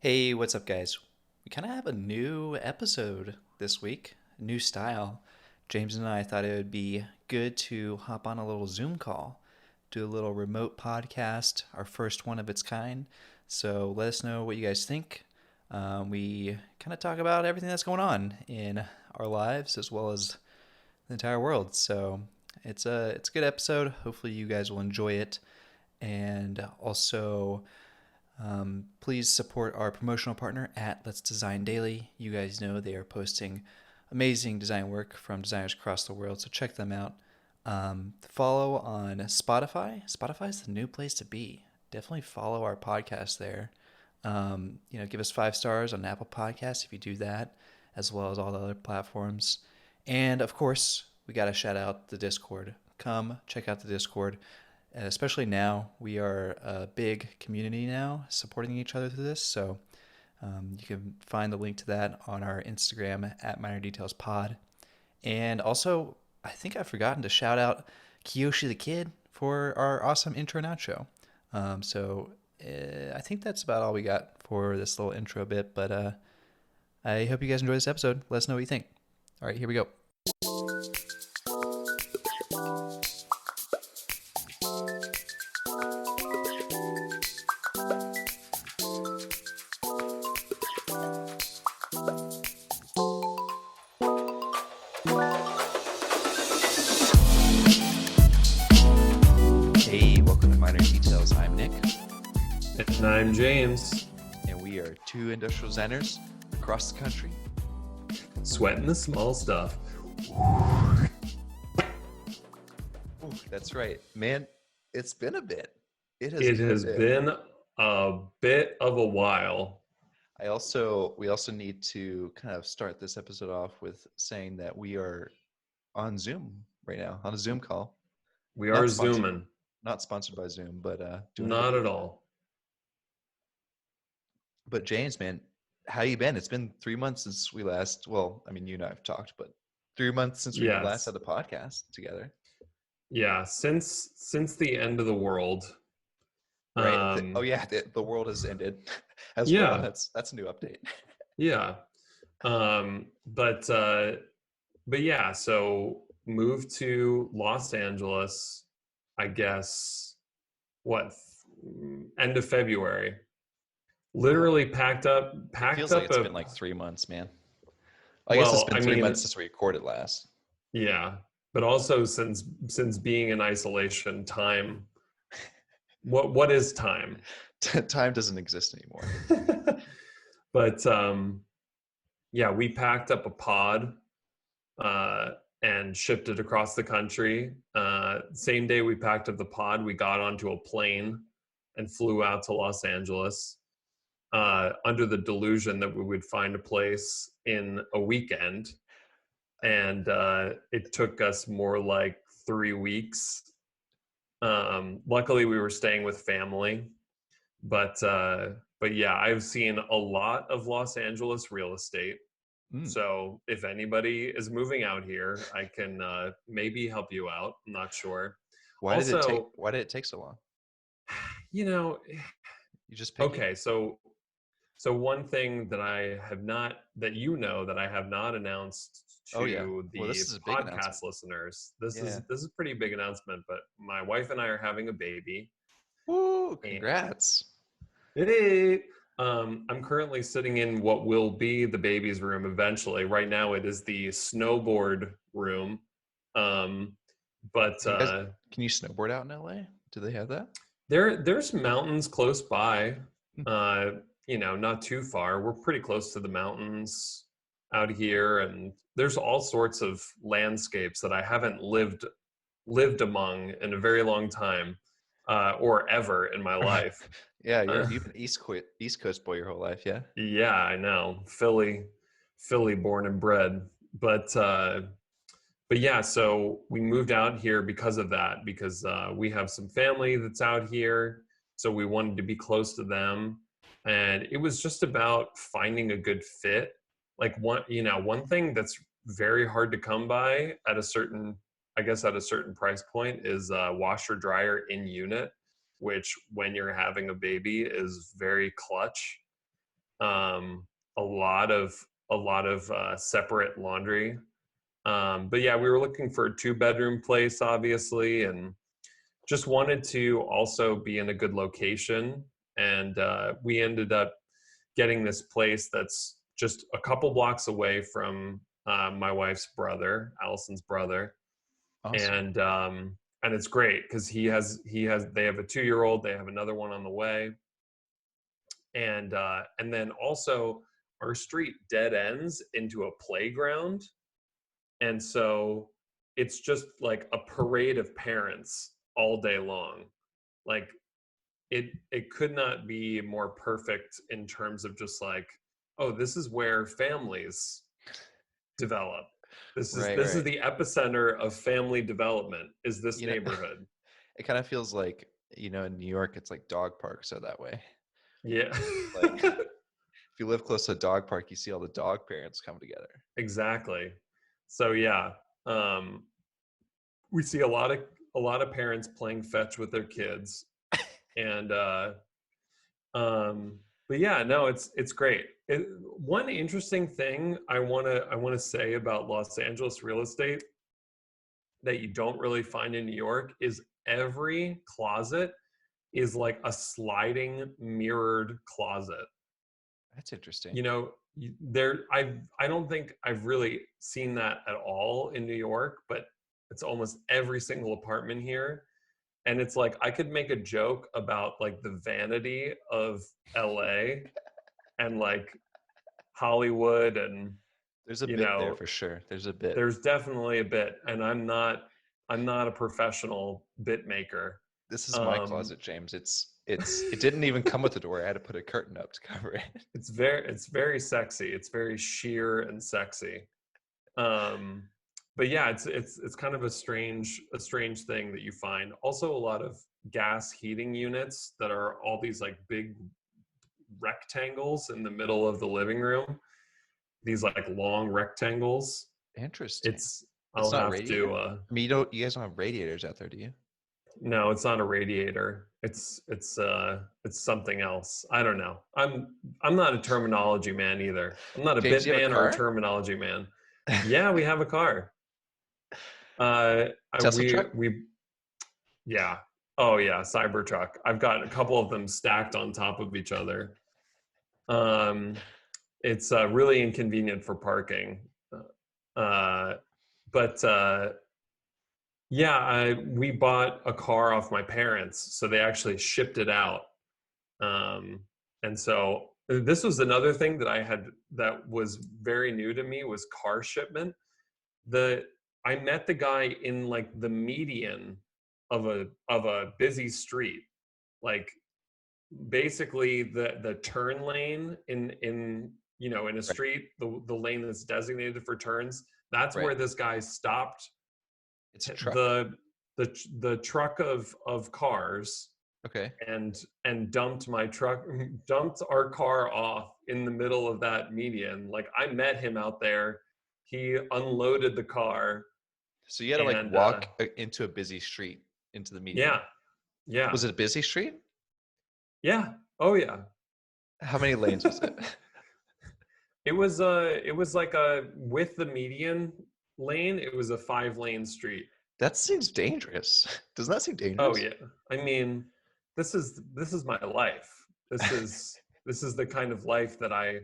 Hey, what's up, guys? We kind of have a new episode this week, a new style. James and I thought it would be good to hop on a little Zoom call, do a little remote podcast, our first one of its kind. So let us know what you guys think. We kind of talk about everything that's going on in our lives as well as the entire world. So it's a good episode. Hopefully, you guys will enjoy it. And also, please support our promotional partner at Let's Design Daily. You guys know they are posting amazing design work from designers across the world, so check them out. Follow on Spotify. Spotify is the new place to be. Definitely follow our podcast there. Give us 5 stars on Apple Podcasts if you do that, as well as all the other platforms. And of course, we got to shout out the Discord. Come check out the Discord. Especially now, we are a big community now, supporting each other through this. So you can find the link to that on our Instagram at Minor Details Pod. And also, I think I've forgotten to shout out Kiyoshi the Kid for our awesome intro and outro. I think that's about all we got for this little intro bit. But I hope you guys enjoy this episode. Let us know what you think. All right, here we go. Hey, welcome to Minor Details. I'm Nick. And I'm James. And we are two industrial designers across the country. Sweating the small stuff. Ooh, that's right. Man, it's been a bit. It has been a bit of a while. We also need to kind of start this episode off with saying that we are on Zoom right now, on a Zoom call. We are Zooming. Not sponsored by Zoom, but doing Not at all. But James, man, how you been? It's been 3 months since we last. Well, I mean, you and I have talked, but 3 months since we last had the podcast together. Yeah, since the end of the world. Right. The world has ended as well. That's a new update. Yeah. But yeah, so moved to Los Angeles, I guess, end of February. Literally packed up. It feels like it's been like 3 months, man. I guess it's been 3 months since we recorded last. Yeah, but also since being in isolation, time. What is time? Time doesn't exist anymore. But yeah, we packed up a pod and shipped it across the country. Same day we packed up the pod, we got onto a plane and flew out to Los Angeles under the delusion that we would find a place in a weekend. And it took us more like 3 weeks. Luckily, we were staying with family. But yeah, I've seen a lot of Los Angeles real estate. So if anybody is moving out here, I can maybe help you out. I'm not sure. Why did it take so long? You just picked okay. So one thing that I have not announced to the podcast listeners. This is a pretty big announcement, but my wife and I are having a baby. Woo, congrats. It is. I'm currently sitting in what will be the baby's room eventually. Right now it is the snowboard room. Can you snowboard out in LA? Do they have that? There's mountains close by. Not too far. We're pretty close to the mountains out here, and there's all sorts of landscapes that I haven't lived among in a very long time, or ever in my life. Yeah, you've been East Coast boy your whole life, yeah? Yeah, I know. Philly born and bred. But yeah, so we moved out here because of that, because we have some family that's out here, so we wanted to be close to them. And it was just about finding a good fit. Like one thing that's very hard to come by at a certain price point is washer dryer in unit, which when you're having a baby is very clutch. um, a lot of separate laundry. But yeah, we were looking for a 2-bedroom place, obviously, and just wanted to also be in a good location. And we ended up getting this place that's just a couple blocks away from my wife's brother, Allison's brother, Awesome. and it's great because they have a 2-year old, they have another one on the way, and then also our street dead ends into a playground, and so it's just like a parade of parents all day long. Like it could not be more perfect in terms of just like, oh, this is where families develop. Right, This is right. the epicenter of family development, is this You know, neighborhood. it kind of feels like, in New York, it's like dog parks are that way. Yeah. Like, if you live close to a dog park, you see all the dog parents come together. Exactly. So yeah, um, we see a lot of parents playing fetch with their kids, and um, but yeah, no, it's great. One interesting thing I wanna say about Los Angeles real estate that you don't really find in New York is every closet is like a sliding mirrored closet. That's interesting. You know, there I don't think I've really seen that at all in New York, but it's almost every single apartment here. And it's like I could make a joke about like the vanity of LA and like Hollywood, and There's a you bit there know, for sure. There's a bit. there's definitely a bit, and I'm not a professional bit maker. This is my Um, closet, James. It didn't even come with a door. I had to put a curtain up to cover it. it's very sexy. It's very sheer and sexy. Um, but yeah, it's kind of a strange thing that you find. Also, a lot of gas heating units that are all these like big rectangles in the middle of the living room. These like long rectangles. Interesting. It's It's I'll not have radiator? to I mean, you guys don't have radiators out there, do you? no, it's not a radiator. It's something else. I don't know. I'm not a terminology man either. I'm not a James, bit do you have a man or a car? terminology man. Yeah, we have a car. Tesla truck? We yeah. Oh yeah, Cybertruck. I've got a couple of them stacked on top of each other. Um, it's really inconvenient for parking. Uh, but yeah, we bought a car off my parents, so they actually shipped it out. And so this was another thing that I had that was very new to me was car shipment. The I met the guy in like the median of a busy street, like basically the turn lane in in a Right. street, the lane that's designated for turns. That's Right. where this guy stopped It's a truck. the the truck of cars Okay. and dumped my truck dumped our car off in the middle of that median. Like I met him out there. He unloaded the car So you had to like and walk into a busy street into the yeah, median. yeah, Was it a busy street? yeah. Oh yeah. How many lanes was it? It was like a with the median lane, it was a 5-lane street. That seems dangerous. Doesn't that seem Oh dangerous? yeah. I mean, this is my life. This is the kind of life that I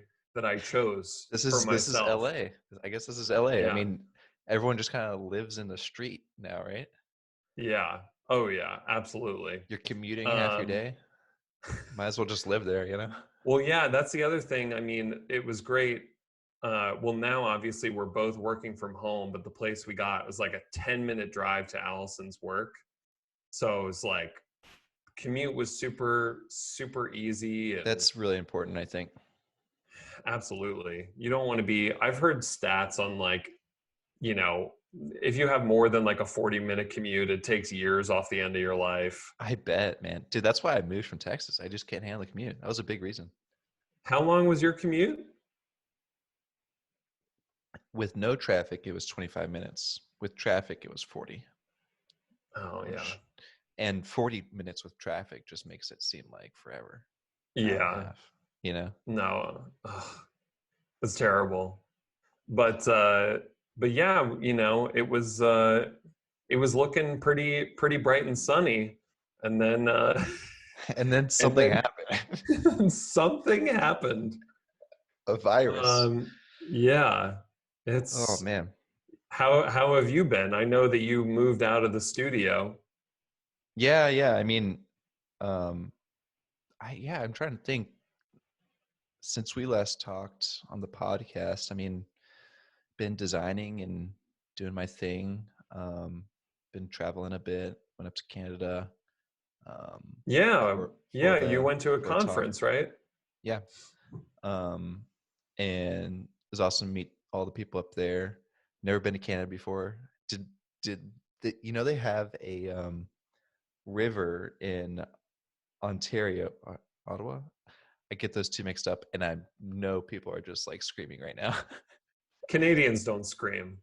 chose for This is myself. LA. I guess this is LA. I Yeah. mean, everyone just kind of lives in the street now, right? Yeah. Oh yeah, absolutely. You're commuting half your Um day. Might as well just live there, you know? well yeah, that's the other thing. I mean, it was great. Well now obviously we're both working from home, but the place we got was like a 10-minute drive to Allison's work. So it was like commute was super easy and That's really important, I think. absolutely. You don't want to be I've heard stats on like, you know, if you have more than like a 40-minute commute, it takes years off the end of your life. I bet, man. Dude, that's why I moved from Texas. I just can't handle the commute. That was a big reason. How long was your commute? With no traffic, it was 25 minutes. With traffic, it was 40. Oh yeah. Which and 40 minutes with traffic just makes it seem like forever. Hour and a Yeah. half. you know. No, ugh, it's terrible. But yeah, it was looking pretty bright and sunny, and then And then and something then happened. something happened. A virus. Yeah, Oh it's man. how have you been? I know that you moved out of the studio. Yeah, yeah. I mean, um, I'm trying to think. Since we last talked on the podcast, I mean, been designing and doing my thing. Been traveling a bit. Went up to Canada Yeah, for yeah, you went to a a talk. conference, right? Yeah. Um, and it was awesome to meet all the people up there. Never been to Canada before. They have a river in Ontario, Ottawa. I get those two mixed up, and I know people are just like screaming right now. Canadians don't scream,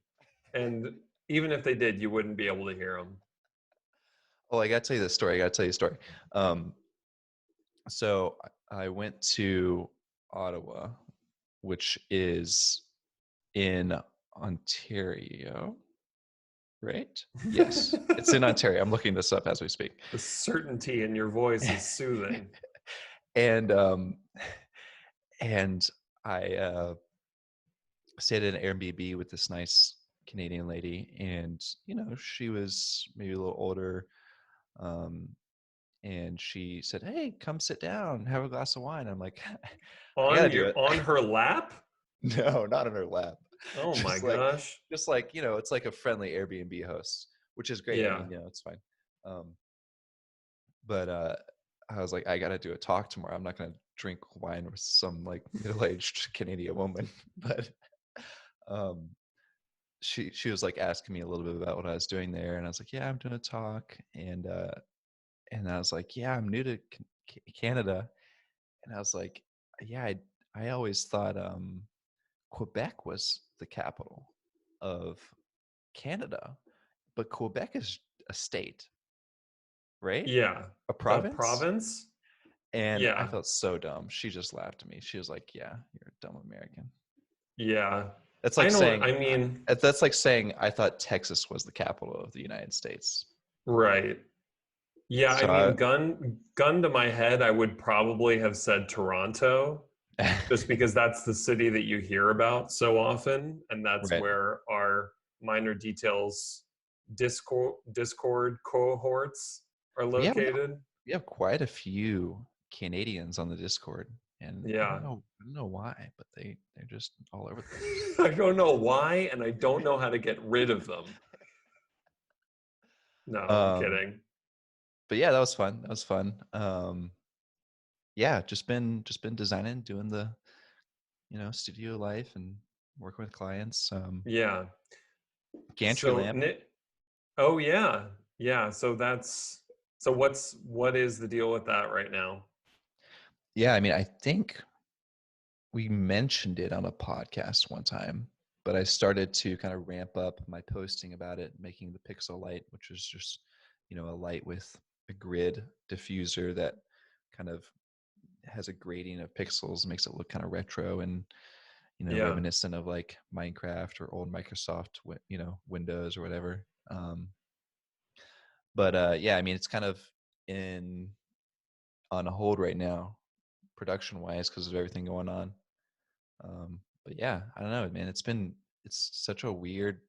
and even if they did, you wouldn't be able to hear them. Oh, I gotta tell you this story. I gotta tell you a story. Um, so I went to Ottawa, which is in Ontario, right? Yes, it's in Ontario. I'm looking this up as we speak. The certainty in your voice is soothing. and and I stayed at an Airbnb with this nice Canadian lady, and she was maybe a little older, um, and she said, "Hey, come sit down, have a glass of wine." I'm like, "I gotta do it." On her lap? No, not in her lap. Oh my just like, gosh. it's like a friendly Airbnb host, which is great. I Yeah. mean, it's fine. Um, but I was like, I gotta do a talk tomorrow. I'm not gonna drink wine with some like middle-aged Canadian woman. But um, she was like asking me a little bit about what I was doing there, and I was like, yeah, I'm doing a talk, and I was like, yeah, I'm new to Canada, and I was like, yeah, I always thought Quebec was the capital of Canada, but Quebec is a state, right? Yeah. A A province. province? And I Yeah. felt so dumb. She just laughed at me. She was like, "Yeah, you're a dumb American." Yeah. That's I like know saying I mean, that's like saying I thought Texas was the capital of the United States. right. Yeah, I So mean gun to my head, I would probably have said Toronto I just because that's the city that you hear about so often, and that's right. where our minor details Discord cohorts are Yeah, located. we have quite a few Canadians on the Discord, and Yeah. I don't know why, but they're just all over the place. I don't know why, and I don't know how to get rid of them. No, I'm Um, kidding. but yeah, that was fun. That was fun. Yeah, just been designing, doing the studio life and working with clients. Yeah. Gantry So, lamp. oh yeah, yeah. So what is the deal with that right now? Yeah, I mean, I think we mentioned it on a podcast one time, but I started to kind of ramp up my posting about it, making the pixel light, which is just, a light with a grid diffuser that kind of has a grading of pixels, makes it look kind of retro and, Yeah, reminiscent of like Minecraft or old Microsoft, Windows or whatever. But yeah, I mean, it's kind of in on hold right now, production wise, because of everything going on. But yeah, I don't know, man. It's such a weird,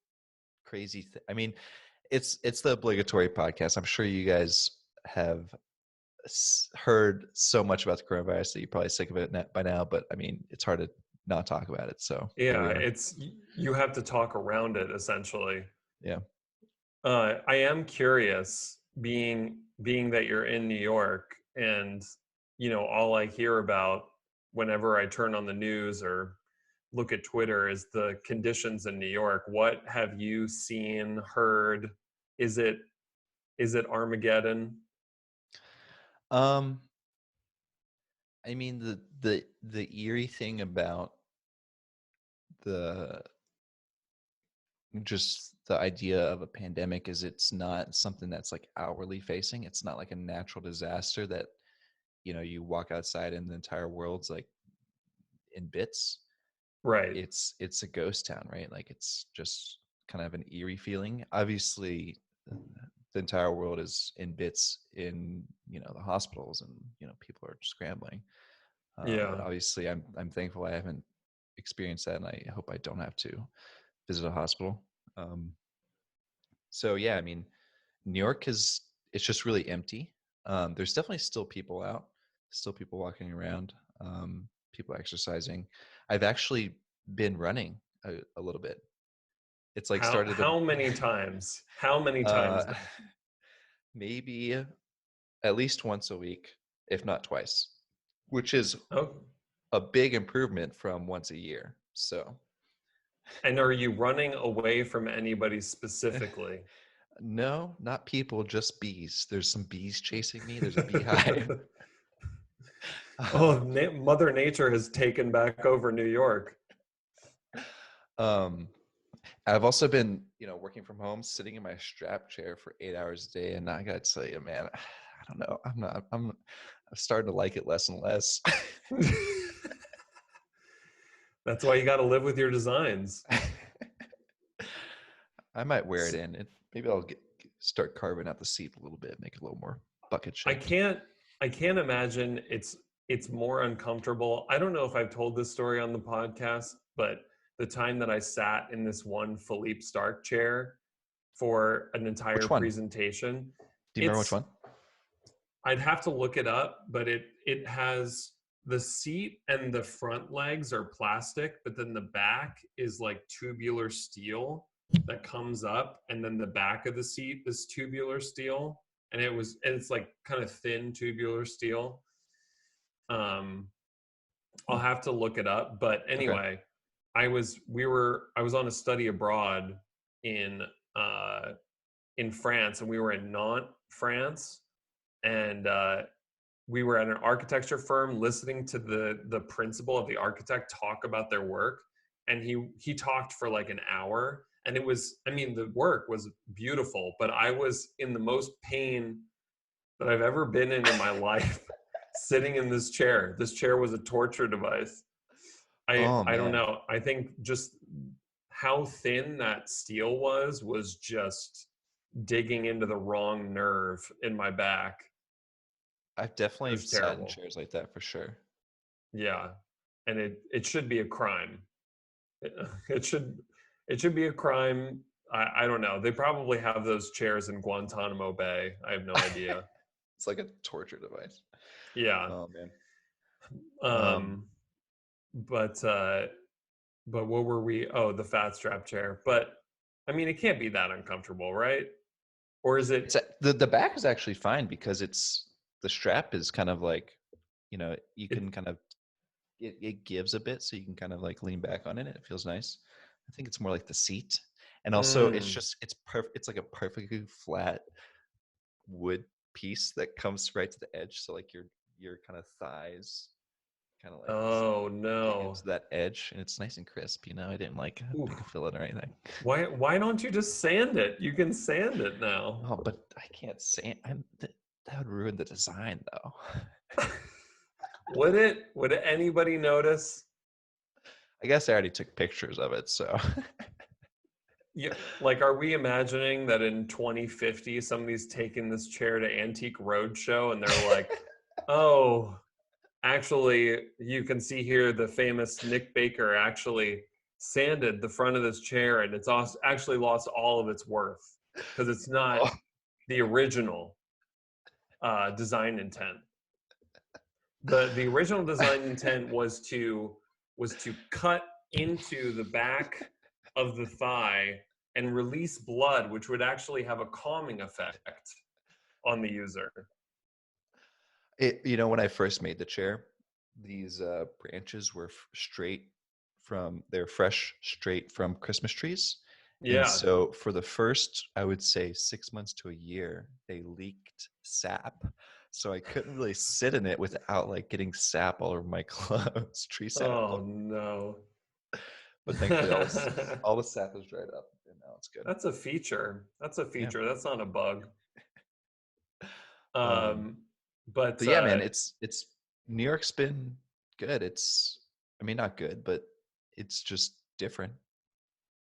crazy. I mean, it's the obligatory podcast. I'm sure you guys have heard so much about the coronavirus that you're probably sick of it by now. But I mean, it's hard to not talk about it. So here yeah. we are. It's you have to talk around it essentially. Yeah. I am curious, being that you're in New York, and all I hear about whenever I turn on the news or look at Twitter is the conditions in New York. What have you seen, heard? Is it Armageddon? Um. I mean, the eerie thing about the just the idea of a pandemic is it's not something that's like outwardly facing. It's not like a natural disaster that you walk outside and the entire world's like in bits, Right. it's a ghost town, right? Like it's just kind of an eerie feeling. Obviously, the entire world is in bits in the hospitals, and people are scrambling. But Yeah. obviously, I'm thankful I haven't experienced that, and I hope I don't have to visit a hospital. Um, so yeah, I mean, New York is it's just really empty. There's definitely still people out, still people walking around, people exercising. I've actually been running a little bit. It's like How started how many times? How many times uh, now? maybe at least once a week, if not twice, which is Oh, a big improvement from once a year. So, and are you running away from anybody specifically? no, not people, just bees. There's some bees chasing me. There's a beehive. Oh, Um, Mother Nature has taken back over New York. um, I've also been, working from home, sitting in my strap chair for 8 hours a day, and I gotta tell you, man, I don't know. I'm starting to like it less and less. That's why you got to live with your designs. I might wear it in. Maybe I'll start carving out the seat a little bit, make it a little more bucket I shaped. can't I can't imagine it's more uncomfortable. I don't know if I've told this story on the podcast, but the time that I sat in this one Philippe Stark chair for an entire Which one? presentation, Do you remember which it's one? I'd have to look it up, but it has the seat and the front legs are plastic, but then the back is like tubular steel that comes up, and then the back of the seat is tubular steel, and it's like kind of thin tubular steel. Um, I'll Hmm. have to look it up, but Okay. anyway, I was on a study abroad in uh, in France, and we were in Nantes, France, and we were at an architecture firm listening to the principal of the architect talk about their work, and he talked for like an hour, and it was, I mean, the work was beautiful, but I was in the most pain that I've ever been in my life sitting in this chair. This chair was a torture device. Oh I don't man, know, I think just how thin that steel was just digging into the wrong nerve in my back. I've It definitely was sat in terrible. chairs like that for sure. Yeah, and it should be a crime. It, it should it should be a crime. I don't know. They probably have those chairs in Guantanamo Bay. I have no idea. It's like a torture device. Yeah. Oh man. Um, Um. But but what were we? Oh, the fat strap chair. But I mean, it can't be that uncomfortable, right? Or is it? the back is actually fine because the strap is kind of like, you It. can kind of it gives a bit, so you can kind of like lean back on it. It feels nice. I think it's more like the seat, and also Mm, it's perfect. It's like a perfectly flat wood piece that comes right to the edge, so like your kind of thighs kind of like oh dig into no. that edge, and it's nice and crisp. I didn't like Oof. pick a fillet or anything. Why don't you just sand it? You can sand it now. Oh, but I can't say that would ruin the design though. Would it? Would anybody notice? I guess I already took pictures of it, so Yeah, like, are we imagining that in 2050 somebody's taking this chair to Antique Roadshow and they're like, "Oh, actually, you can see here the famous Nick Baker actually sanded the front of this chair, and it's actually lost all of its worth because it's not oh, the original design intent. The original design intent was to cut into the back of the thigh and release blood, which would actually have a calming effect on the user. when I first made the chair, these branches were they're fresh straight from Christmas trees. And Yeah. so for the first, I would say 6 months to a year, they leaked sap. So I couldn't really sit in it without like getting sap all over my clothes, tree sap. Oh no. But thankfully all the sap is dried up and now it's good. That's a feature. That's a Yeah. feature. That's not a bug. Um, Um, but but yeah, man, it's New York's been good. It's I mean, not good, but it's just different.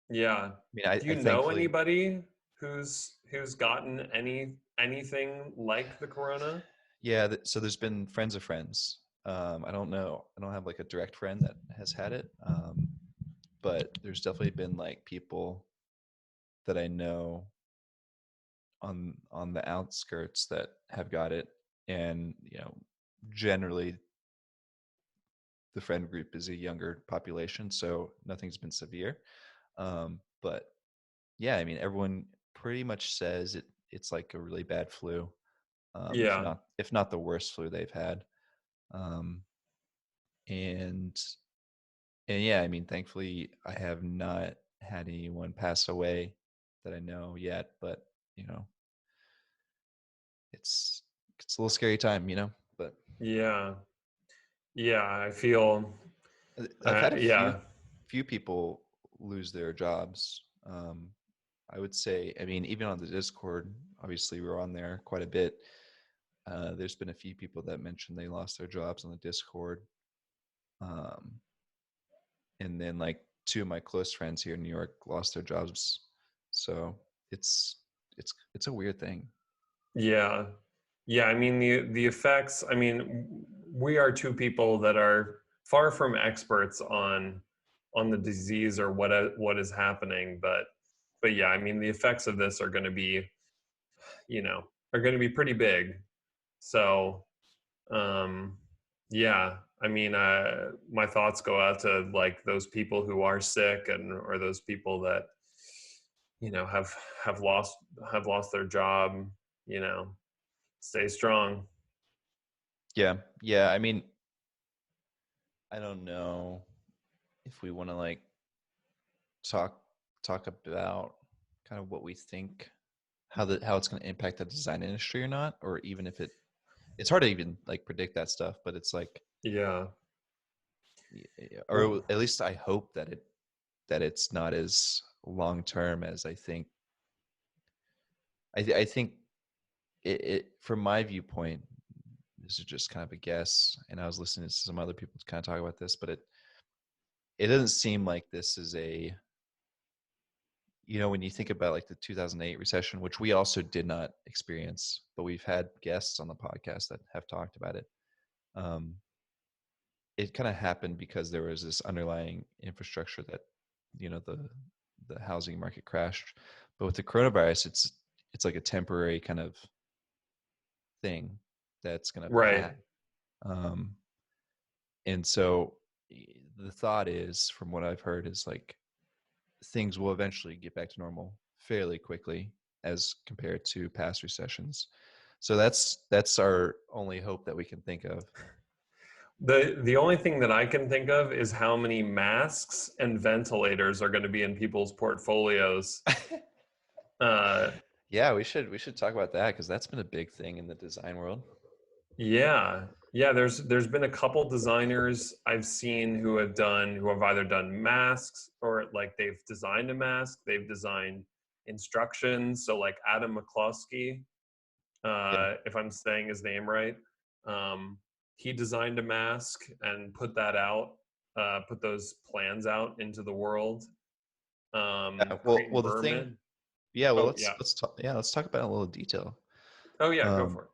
Yeah. I mean, Do I you know thankfully, anybody who's gotten anything like the corona? yeah. So there's been friends of friends. I don't know. I don't have like a direct friend that has had it. But there's definitely been like people that I know on the outskirts that have got it, and generally the friend group is a younger population, so nothing's been severe. But yeah, I mean, everyone pretty much says it's like a really bad flu, if Yeah. not the worst flu they've had. Um, and and yeah, I mean, thankfully, I have not had anyone pass away that I know yet, but you know, it's it's a little scary time, but Yeah. Yeah, I feel I've had a yeah. few people lose their jobs. I would say, I mean, even on the Discord, obviously we're on there quite a bit. There's been a few people that mentioned they lost their jobs on the Discord. Um, and then like two of my close friends here in New York lost their jobs. So it's it's a weird thing. Yeah. Yeah, I mean the effects, I mean we are two people that are far from experts on the disease or what is happening, but yeah, I mean the effects of this are going to be, you know, are going to be pretty big. So, um yeah, I mean my thoughts go out to like those people who are sick and or those people that you know have lost have lost their job, you know, stay strong. Yeah. Yeah. I mean, I don't know if we want to like talk talk about kind of what we think how it's going to impact the design industry or not, or even if it's hard to even like predict that stuff, but it's like, Yeah. or at least I hope that it's not as long term as I think. I think from my viewpoint, this is just kind of a guess, and I was listening to some other people kind of talk about this, but it doesn't seem like this is a, when you think about like the 2008 recession, which we also did not experience, but we've had guests on the podcast that have talked about it. Um, it kind of happened because there was this underlying infrastructure that, the housing market crashed. But with the coronavirus, it's like a temporary kind of thing that's going to Right. pass. Um, and so the thought is, from what I've heard, is like things will eventually get back to normal fairly quickly as compared to past recessions. So that's our only hope that we can think of. The only thing that I can think of is how many masks and ventilators are going to be in people's portfolios. Uh, Yeah, we should talk about that because that's been a big thing in the design world. yeah, yeah. There's been a couple designers I've seen who have either done masks or like they've designed a mask, they've designed instructions. So like Adam McCloskey, Yeah. if I'm saying his name right, um, he designed a mask and put that out, put those plans out into the world. Yeah. Well, Creighton well, the thing. Berman. Yeah. Well, Oh let's yeah. let's talk. Yeah, let's talk about it in a little detail. Oh yeah. Go Um, for it.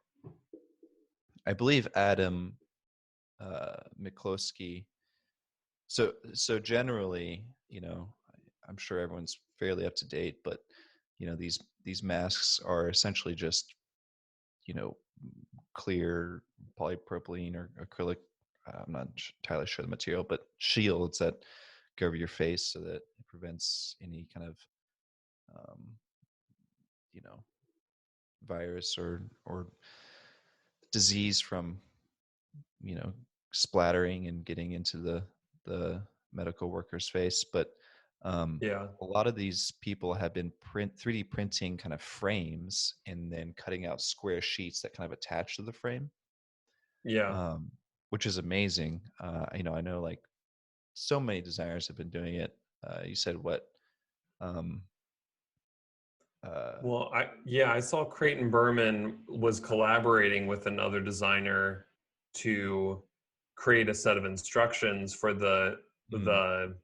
I believe Adam McCloskey. So generally, I'm sure everyone's fairly up to date, but these masks are essentially just you know clear polypropylene or acrylic. I'm not entirely sure the material, but shields that go over your face so that it prevents any kind of um, you know virus or disease from splattering and getting into the medical worker's face. But Yeah. a lot of these people have been 3D printing kind of frames and then cutting out square sheets that kind of attach to the frame, Yeah. um, which is amazing. I know like so many designers have been doing it. You said what? Um, uh, Well, I saw Creighton Berman was collaborating with another designer to create a set of instructions for Mm, the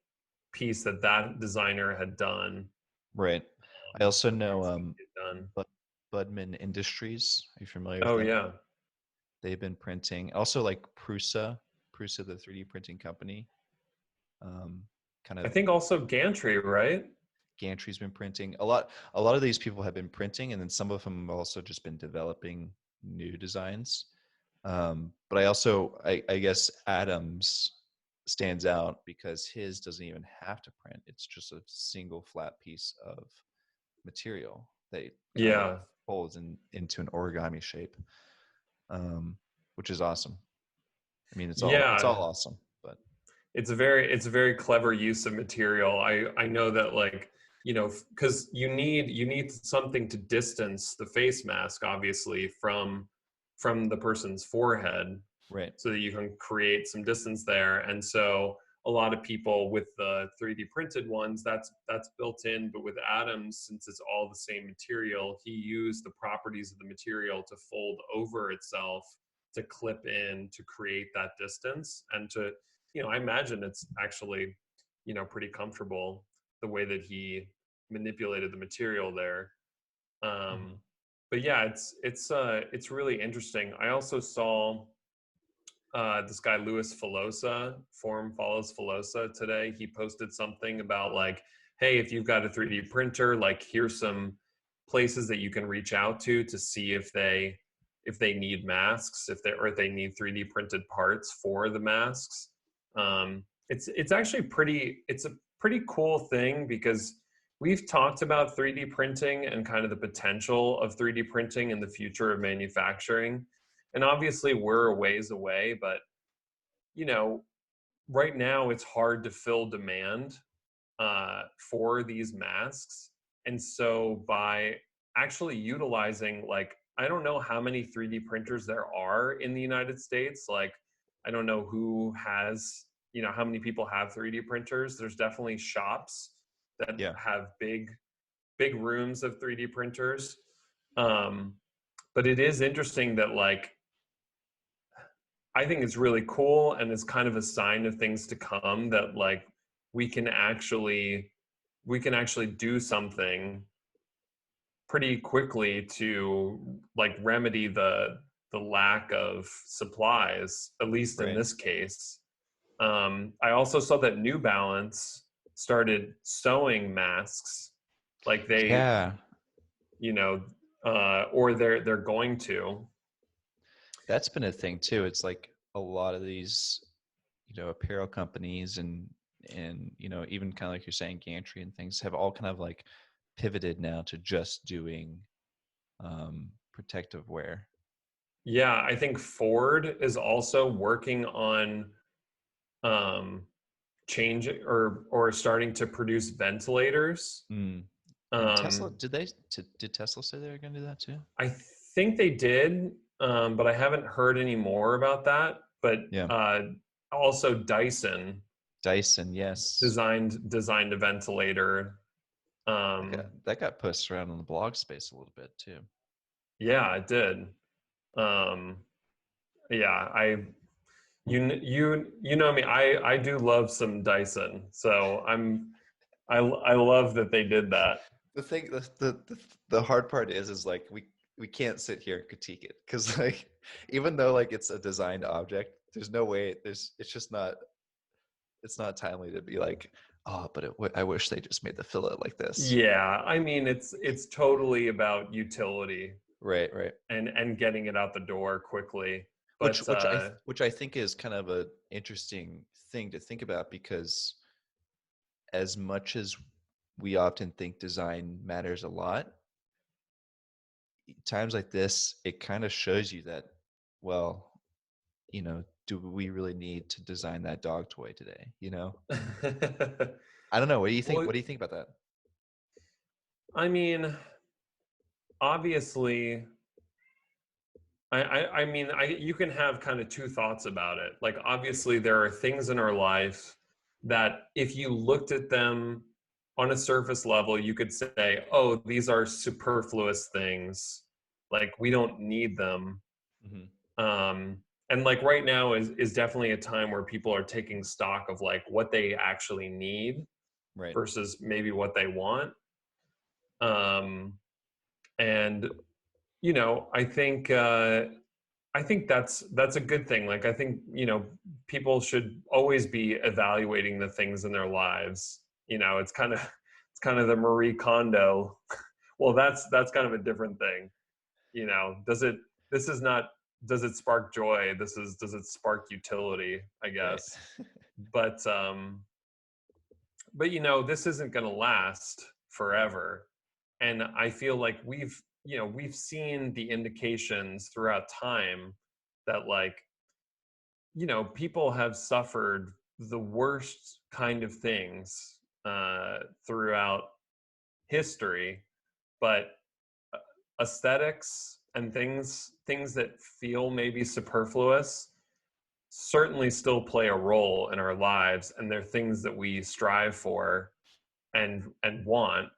piece that that designer had done. right. I also Before know it's going to get done. Bud- Budman Industries. Are you familiar with Oh them? yeah, They've been printing. Also, like Prusa, the 3D printing company. Um, kind I of think also gantry, right? Gantry's been printing. A lot of these people have been printing, and then some of them have also just been developing new designs. But I guess Adams stands out because his doesn't even have to print. It's just a single flat piece of material that kind of Yeah, folds into an origami shape, um, which is awesome. I mean, it's all yeah. awesome, but It's a very clever use of material. I know that, like, because you need something to distance the face mask, obviously, from the person's forehead, right. so that you can create some distance there. And so a lot of people with the 3D printed ones, that's built in. But with Adams, since it's all the same material, he used the properties of the material to fold over itself, to clip in, to create that distance, and to, I imagine it's actually, pretty comfortable the way that he manipulated the material there. Hmm. But yeah, it's really interesting. I also saw this guy Louis Filosa, Form Follows Filosa, today. He posted something about, like, hey, if you've got a 3D printer, like, here's some places that you can reach out to see if they need masks, if they need 3D printed parts for the masks. It's actually it's a pretty cool thing, because we've talked about 3D printing and kind of the potential of 3D printing in the future of manufacturing. And obviously we're a ways away, but you know, right now it's hard to fill demand for these masks. And so by actually utilizing, like, I don't know how many 3D printers there are in the United States. Like, I don't know who has, how many people have 3D printers. There's definitely shops that Yeah. have big rooms of 3D printers. Um, but it is interesting that, like, I think it's really cool, and it's kind of a sign of things to come, that, like, we can actually we can actually do something pretty quickly to, like, remedy the lack of supplies, at least in Right. this case. I also saw that New Balance started sewing masks, like they, Yeah. you know, or they're going to. That's been a thing too. It's like a lot of these, apparel companies and even kind of like you're saying, gantry and things have all kind of like pivoted now to just doing protective wear. Yeah, I think Ford is also working on um, changing or starting to produce ventilators. Mm. And Tesla, Um, did Tesla say they were going to do that too? I think they did, but I haven't heard any more about that. But Yeah. also Dyson Dyson, yes. designed a ventilator. That got Um, that got pushed around on the blog space a little bit too. yeah, it did. Um, yeah, you know me. I do love some Dyson, so I love that they did that. The thing, the hard part is like we can't sit here and critique it because like even though like it's a designed object, there's no way it's not timely to be like, oh, but I wish they just made the fillet like this. Yeah, I mean, it's totally about utility Right, right. and getting it out the door quickly. Which But which I which I think is kind of a interesting thing to think about because as much as we often think design matters a lot, times like this, it kind of shows you that, well, do we really need to design that dog toy today? I don't know. What do you think? well, What do you think about that? I mean, obviously, I mean, you can have kind of two thoughts about it. Like, obviously, there are things in our life that if you looked at them on a surface level, you could say, oh, these are superfluous things. Like, we don't need them. Hmm. Um, and like right now is definitely a time where people are taking stock of like what they actually need Right. versus maybe what they want. um and I think that's a good thing. Like I think, people should always be evaluating the things in their lives. It's kind of the Marie Kondo. Well, that's kind of a different thing. Does it this is not does it spark joy? Does it spark utility, I Right. guess. But this isn't going to last forever. And I feel like we've seen the indications throughout time that, like, people have suffered the worst kind of things throughout history, but aesthetics and things that feel maybe superfluous certainly still play a role in our lives, and they're things that we strive for and want,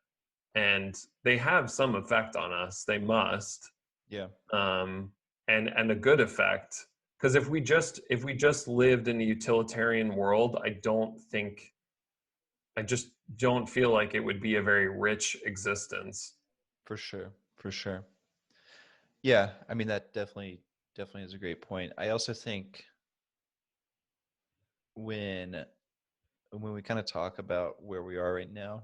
and they have some effect on us. They must. Yeah, um, and a good effect. Because if we just lived in a utilitarian world, I just don't feel like it would be a very rich existence. for sure. For sure. Yeah, I mean that definitely is a great point. I also think when when we kind of talk about where we are right now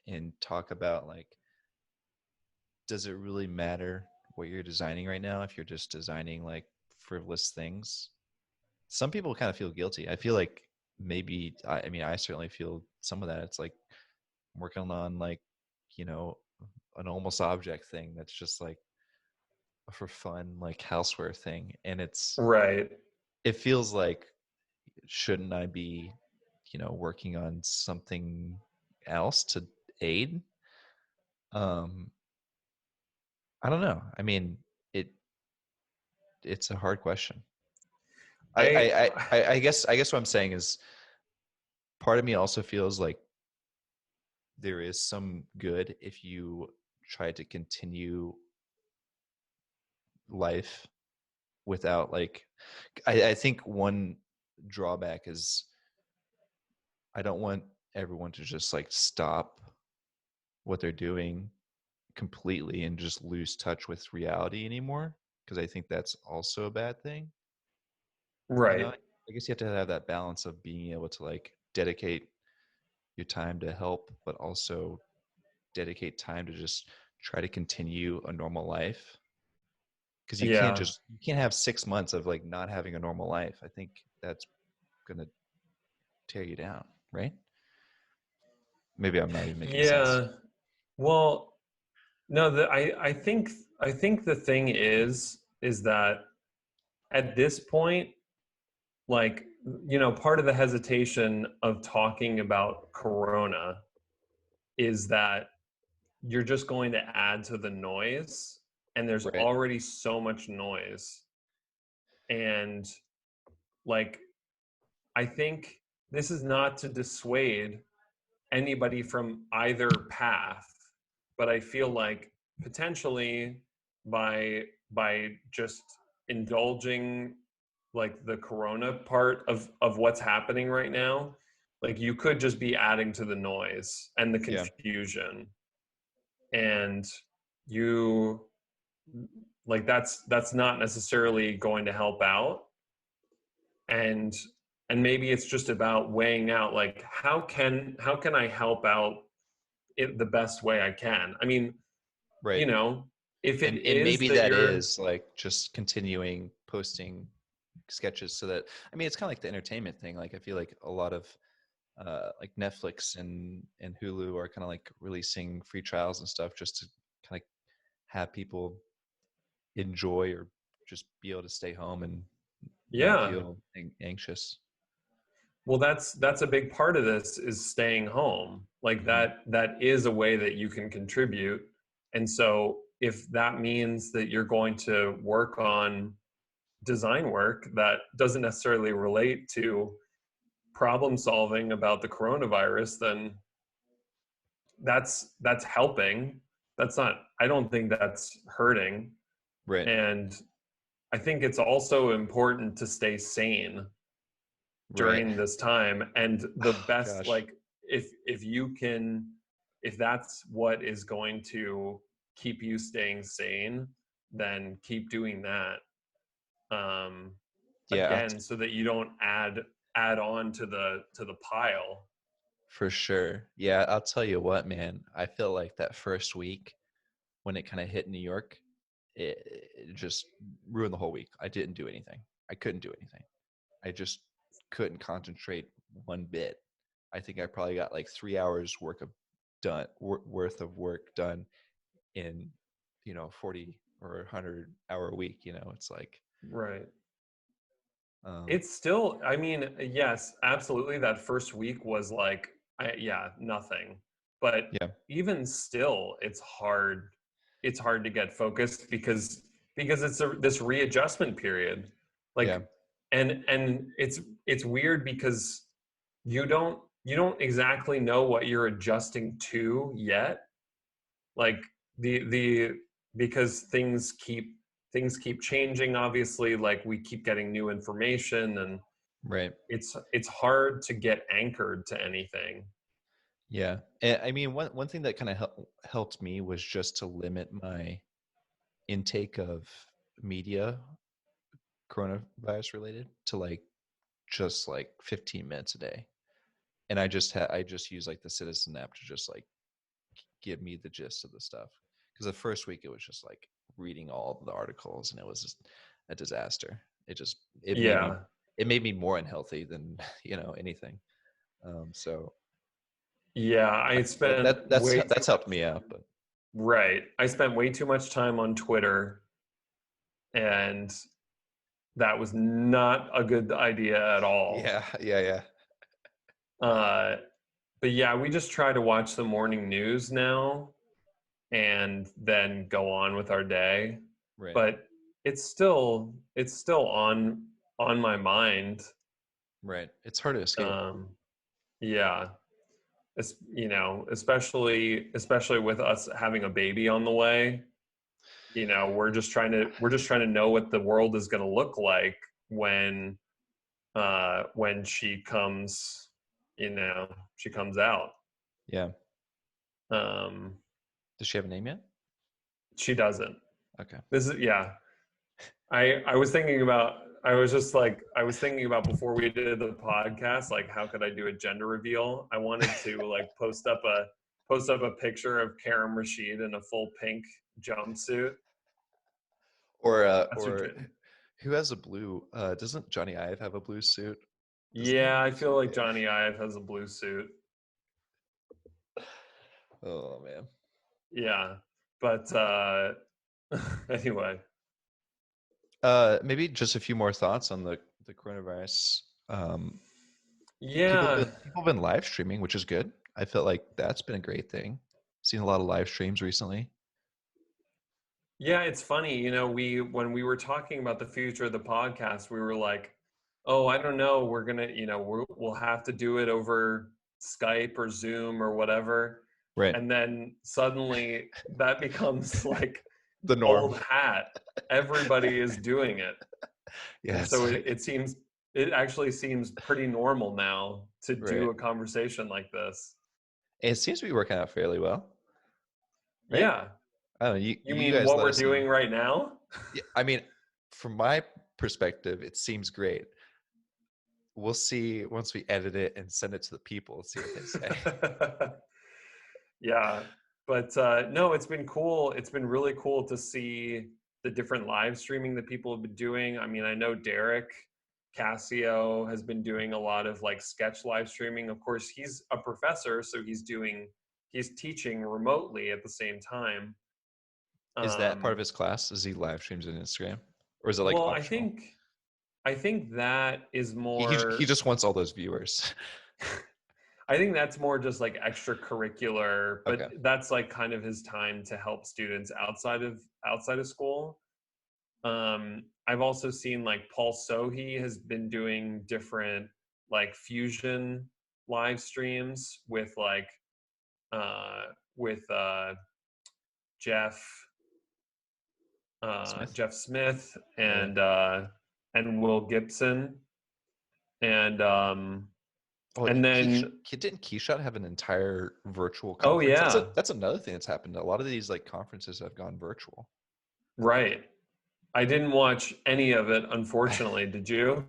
and talk about like does it really matter what you're designing right now if you're just designing like frivolous things? Some people kind of feel guilty. I feel like maybe I mean I certainly feel some of that. It's like I'm working on like, you know, an almost object thing that's just like for fun like houseware thing and Right. it feels like shouldn't I be, working on something else to aid? Um, I don't know. I mean, it it's a hard question. I I I I I guess what I'm saying is part of me also feels like there is some good if you try to continue life without like I think one drawback is I don't want everyone to just like stop what they're doing completely and just lose touch with reality anymore because I think that's also a bad thing. right. I guess you have to have that balance of being able to like dedicate your time to help, but also dedicate time to just try to continue a normal life. Because Yeah. you can't have 6 months of like not having a normal life. I think that's gonna tear you down, right? Maybe I'm not even making sense. Yeah. Well, no, I think the thing is that at this point, like, part of the hesitation of talking about corona is that you're just going to add to the noise, and there's Right. already so much noise. And, like, I think this is not to dissuade anybody from either path, but I feel like potentially by just indulging like the corona part of what's happening right now, like you could just be adding to the noise and the Yeah. confusion. And you like that's not necessarily going to help out. and and maybe it's just about weighing out, like, how can I help out it the best way I can. I mean, Right. you know, if it And is maybe that that you're, is like just continuing posting sketches so that I mean it's kind of like the entertainment thing. Like I feel like a lot of like Netflix and Hulu are kind of like releasing free trials and stuff just to kind of have people enjoy or just be able to stay home and not yeah, feel anxious. well, that's a big part of this is staying home. Like Hmm. that is a way that you can contribute. And so if that means that you're going to work on design work that doesn't necessarily relate to problem solving about the coronavirus, then that's helping. That's not, I don't think that's hurting. Right. And I think it's also important to stay sane Right. during this time. And the Oh best, gosh. like, if you can, if that's what is going to keep you staying sane, then keep doing that. um Yeah, Again, so that you don't add on to the pile. for sure. Yeah, I'll tell you what, man. I feel like that first week when it kind of hit New York, it just ruined the whole week. I didn't do anything. I couldn't do anything. I just couldn't concentrate one bit. I think I probably got like 3 hours worth of work done in 40 or 100-hour week. It's like Right. um It's still, I mean, yes, absolutely. That first week was like, yeah, nothing. But yeah, even still, it's hard. It's hard to get focused because it's this readjustment period. yeah, Like, and it's weird because you don't exactly know what you're adjusting to yet. Like the because things keep changing, obviously, like we keep getting new information, and right. it's hard to get anchored to anything. Yeah. And I mean, one thing that kind of helped me was just to limit my intake of media, coronavirus related, to like just like 15 minutes a day. And I just use like the Citizen app to just like give me the gist of the stuff. Because the first week it was just like reading all of the articles, and it was just a disaster. It made me Yeah, more unhealthy than anything. So yeah, I spent way too that's helped much. me out. But Right, I spent way too much time on Twitter, and that was not a good idea at all. yeah, yeah, yeah. uh but yeah, we just try to watch the morning news now and then go on with our day. Right, But it's still on my mind. right. It's hard to escape. um yeah, especially with us having a baby on the way. We're just trying to know what the world is going to look like when she comes out. Yeah. um Does she have a name yet? she doesn't. Okay. This is Yeah. I was thinking about, I was thinking about before we did the podcast, like, how could I do a gender reveal? I wanted to like post up a picture of Karam Rashid in a full pink jumpsuit. That's Or her. who has a blue? Doesn't Johnny Ive have a blue suit? Doesn't he have a Yeah, I blue feel suit? like Yeah. Johnny Ive has a blue suit. Oh man. Yeah, but anyway. Maybe just a few more thoughts on the coronavirus. Yeah, People have been live streaming, which is good. I felt like that's been a great thing. Seen a lot of live streams recently. yeah, it's funny. We when we were talking about the future of the podcast, we were like, "Oh, I don't know. We're gonna, we'll have to do it over Skype or Zoom or whatever." Right. And then suddenly that becomes like The norm. old hat. Everybody is doing it, Yeah, and it's so it, like it seems it actually seems pretty normal now to right. do a conversation like this. It seems to be working out fairly well, right? Yeah, I don't know. you You mean guys what let we're us know. doing right now? Yeah, I mean, from my perspective, it seems great. We'll see once we edit it and send it to the people, see what they say. Yeah, but no, it's been cool. It's been really cool to see the different live streaming that people have been doing. I mean, I know Derek Cassio has been doing a lot of like sketch live streaming. Of course, he's a professor, so he's teaching remotely at the same time. Is that part of Um, his class? Is he live streams on Instagram, or is it like well, I optional? think I think that is He more. just wants all those viewers. I think that's more just like extracurricular, but Okay. that's like kind of his time to help students outside of school. I've also seen like Paul Sohi has been doing different like fusion live streams uh with Jeff Smith. Jeff Smith, Yeah. and Will Gibson, and Oh, then Didn't Keyshot have an entire virtual oh conference? yeah, That's another thing that's happened. A lot of these like conferences have gone virtual. right. I didn't watch any of it, unfortunately. Did you?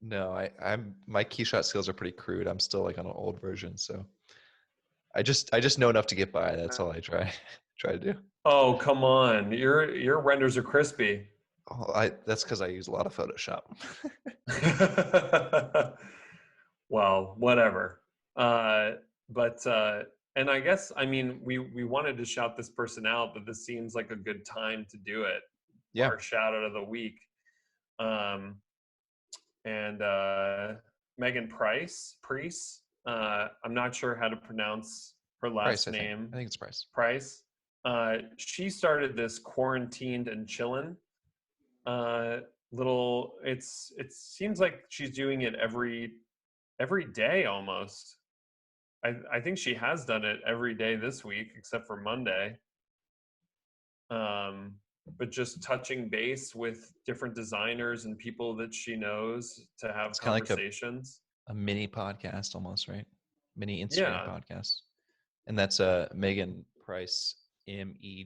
No, I'm my Keyshot skills are pretty crude. I'm still like on an old version, so I just know enough to get by. That's all I try to do. Oh, come on. Your renders are crispy. Oh, I that's because I use a lot of Photoshop. Well, whatever. Uh, but and I guess I mean we wanted to shout this person out, but this seems like a good time to do it. Yeah, Our shout out of the week. Um, and Megan Price. I'm not sure how to pronounce her Price. last I think. name. I think it's Price. Price. She started this quarantined and chillin' uh, little. It seems like she's doing it every day almost. I think she has done it every day this week except for Monday. Um, but just touching base with different designers and people that she knows to have It's kind of like conversations. a mini podcast almost, right? Mini Instagram Yeah, podcast. And that's Megan Price, HAN. Yeah,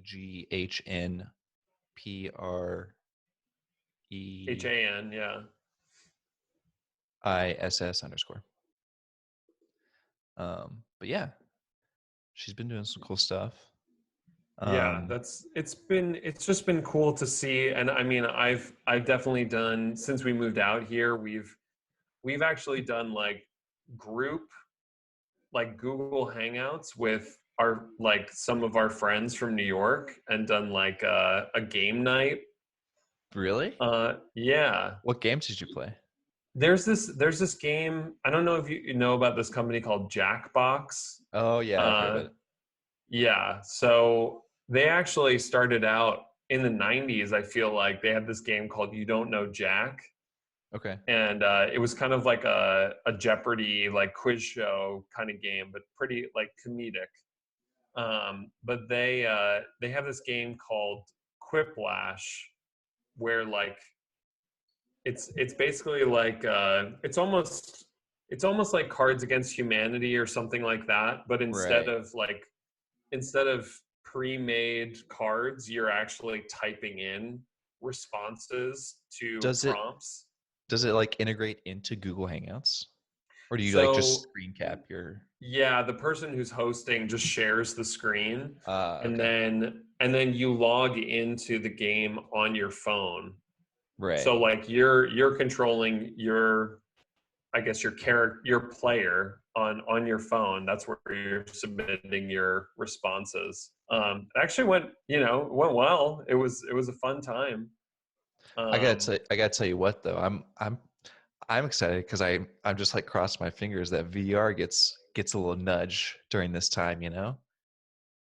MEGNPREISS_. But yeah, she's been doing some cool stuff. yeah. Um, It's just been cool to see. And I mean, I've definitely done since we moved out here. We've actually done group like Google Hangouts with our like some of our friends from New York and done like a game night. really? Yeah. What games did you play? There's this game. I don't know if you know about this company called Jackbox. Oh yeah, I've heard of Uh, it. yeah. So they actually started out in the 90s. I feel like they had this game called You Don't Know Jack. Okay. And it was kind of like a Jeopardy like quiz show kind of game, but pretty like comedic. But they have this game called Quiplash, where like it's basically like it's almost like Cards Against Humanity or something like that. But Right. instead of pre-made cards, you're actually typing in responses to Does it prompts. like integrate into Google Hangouts? Or do you like just So screen cap your yeah, the person who's hosting just shares the screen, and okay. then you log into the game on your phone. Right. So like you're controlling your, I guess, your player on your phone. That's where you're submitting your responses. It actually went well. It was a fun time. I gotta tell you what though, I'm excited because I'm just like crossing my fingers that VR gets a little nudge during this time, you know?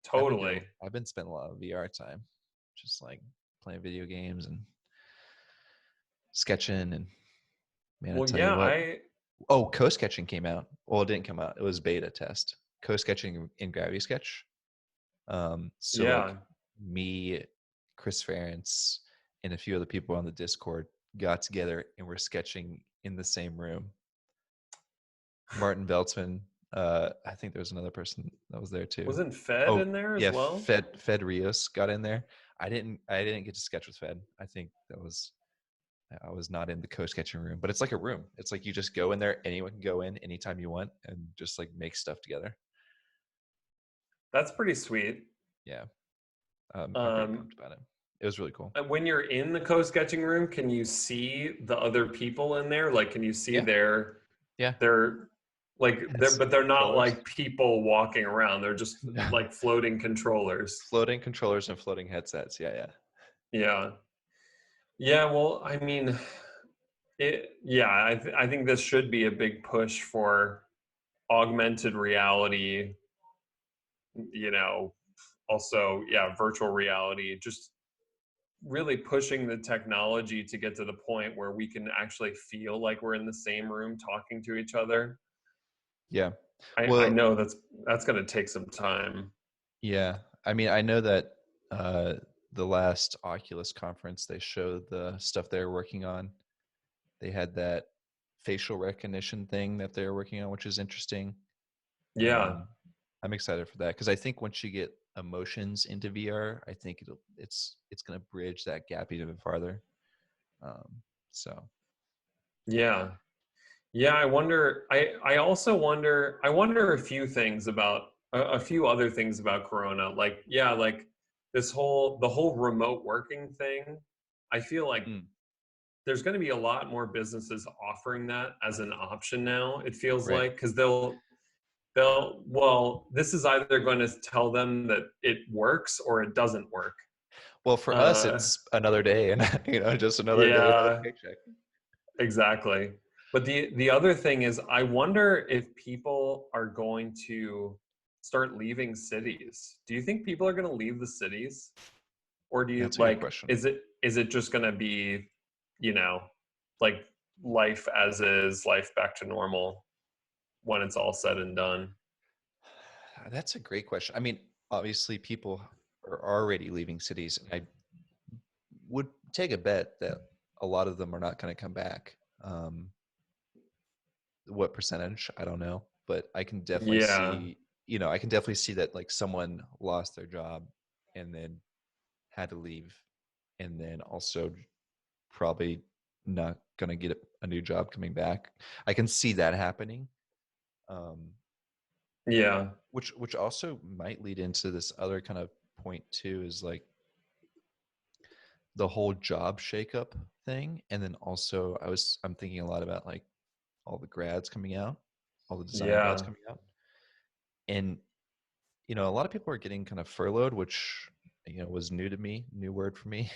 Totally. I've been spending a lot of VR time, just like playing video games and sketching and man, I Well, tell you yeah, what. I Oh, co-sketching came out. Well, it didn't come out. It was beta test. Co-sketching in Gravity Sketch. So like yeah. me, Chris Ferentz, and a few other people on the Discord got together and we're sketching in the same room. Martin Veltzman. I think there was another person that was there too. Wasn't Fed Oh in there as yeah, well? Fed Rios got in there. I didn't get to sketch with Fed. I think I was not in the co-sketching room, but it's like a room. It's like you just go in there. Anyone can go in anytime you want and just like make stuff together. That's pretty sweet. Yeah, I'm pretty Um, pumped about it. It was really cool. when you're in the co-sketching room, can you see the other people in there? Like, can you see Yeah, yeah. their It's but they're not controllers. like people walking around. They're just like floating controllers. Floating controllers and floating headsets. Yeah, yeah. Yeah. Yeah. Well, I mean, yeah, I think this should be a big push for augmented reality, you know, also, yeah, virtual reality, just really pushing the technology to get to the point where we can actually feel like we're in the same room talking to each other. Yeah. I Well, know that's going to take some time. yeah. I mean, I know that uh, the last Oculus conference, they showed the stuff they're working on. They had that facial recognition thing that they're working on, which is interesting. Yeah. Um, I'm excited for that because I think once you get emotions into VR, I think it's going to bridge that gap even farther. Um, so Yeah. Yeah, I wonder. I also wonder. I wonder a few things about a few other things about Corona. Like, yeah, like the whole remote working thing. I feel like mm, there's going to be a lot more businesses offering that as an option now. It feels right. like because they'll well, this is either going to tell them that it works or it doesn't work. Well, for us, Uh, it's another day, and just another day, another yeah, paycheck. exactly. But the other thing is, I wonder if people are going to start leaving cities. Do you think people are going to leave the cities, or do you That's a good like? question. Is it just going to be, you know, like life as is, life back to normal when it's all said and done? That's a great question. I mean, obviously, people are already leaving cities, and I would take a bet that a lot of them are not going to come back. What percentage? I don't know, but I can definitely Yeah, see, I can definitely see that like someone lost their job and then had to leave, and then also probably not going to get a new job coming back. I can see that happening. Um, yeah, which also might lead into this other kind of point too, is like the whole job shakeup thing. And then also I'm thinking a lot about like all the grads coming out, all the design grads yeah. coming out. And a lot of people are getting kind of furloughed, which was new to me, new word for me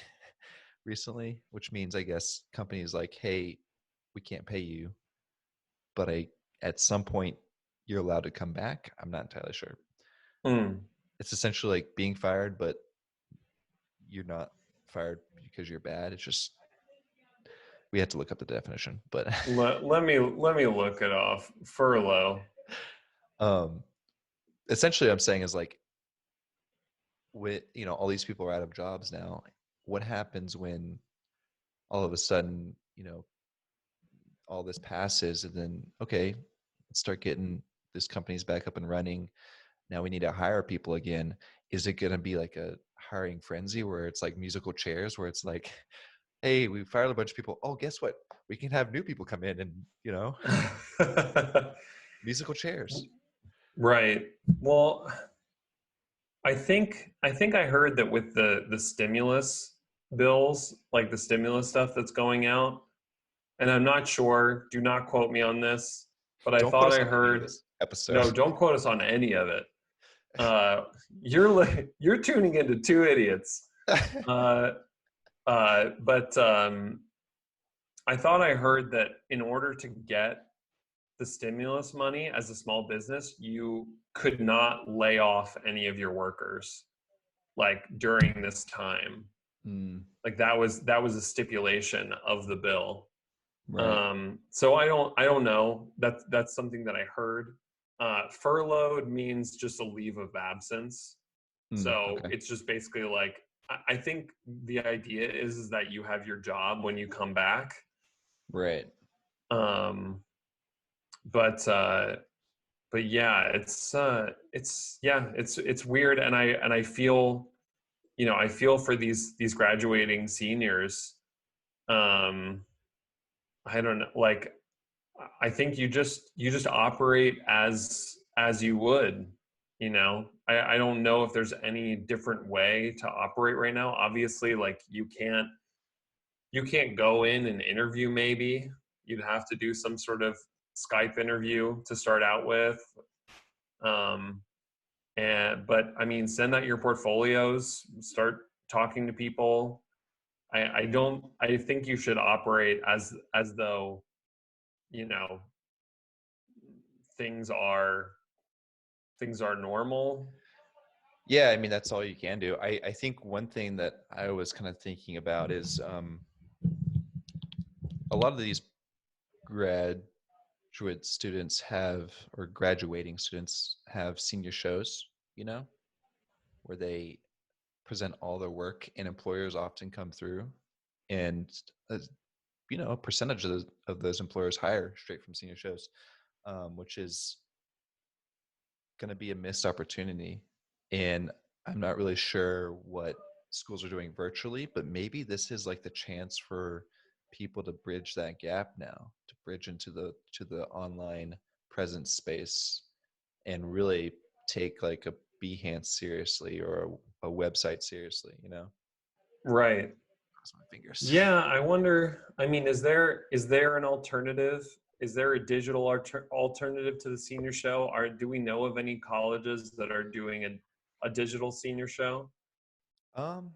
recently, which means I guess companies like, hey, we can't pay you, but at some point you're allowed to come back. I'm not entirely sure. Hmm. It's essentially like being fired, but you're not fired because you're bad. It's just we had to look up the definition, but Let me look it off. Furlough. um, essentially, I'm saying is like with all these people are out of jobs now. What happens when all of a sudden all this passes and then okay, let's start getting this company's back up and running. Now we need to hire people again. Is it going to be like a hiring frenzy where it's like musical chairs, where it's like, hey, we fired a bunch of people. Oh, guess what? We can have new people come in and musical chairs. Right. Well, I think I heard that with the stimulus bills, like the stimulus stuff that's going out, and I'm not sure, do not quote me on this, but I Don't quote thought us I on any of heard, this episode. no, don't quote us on any of it. You're tuning into two idiots. Uh, but I thought I heard that in order to get the stimulus money as a small business, you could not lay off any of your workers like during this time. Mm, Like that was a stipulation of the bill. right. So I don't know. That's something that I heard. Furloughed means just a leave of absence. So Okay. it's just basically like I think the idea is that you have your job when you come back. Right. Um, but but yeah, it's weird, and I feel I feel for these graduating seniors. Um, I don't know, like I think you just operate as you would. I don't know if there's any different way to operate right now. Obviously, like you can't go in and interview. Maybe you'd have to do some sort of Skype interview to start out with. Um, and but I mean, send out your portfolios, start talking to people. I don't. I think you should operate as though you know things are things are normal. Yeah, I mean that's all you can do. I think one thing that I was kind of thinking about is a lot of these graduate students have, or graduating students have senior shows, where they present all their work, and employers often come through, and uh, a percentage of those employers hire straight from senior shows, which is going to be a missed opportunity. And I'm not really sure what schools are doing virtually, but maybe this is like the chance for people to bridge that gap now, to bridge into the online presence space and really take like a Behance seriously or a website seriously. Right. Cross my fingers. Yeah, I wonder. I mean, is there an alternative? Is there a digital alternative to the senior show? Do we know of any colleges that are doing a digital senior show? Um,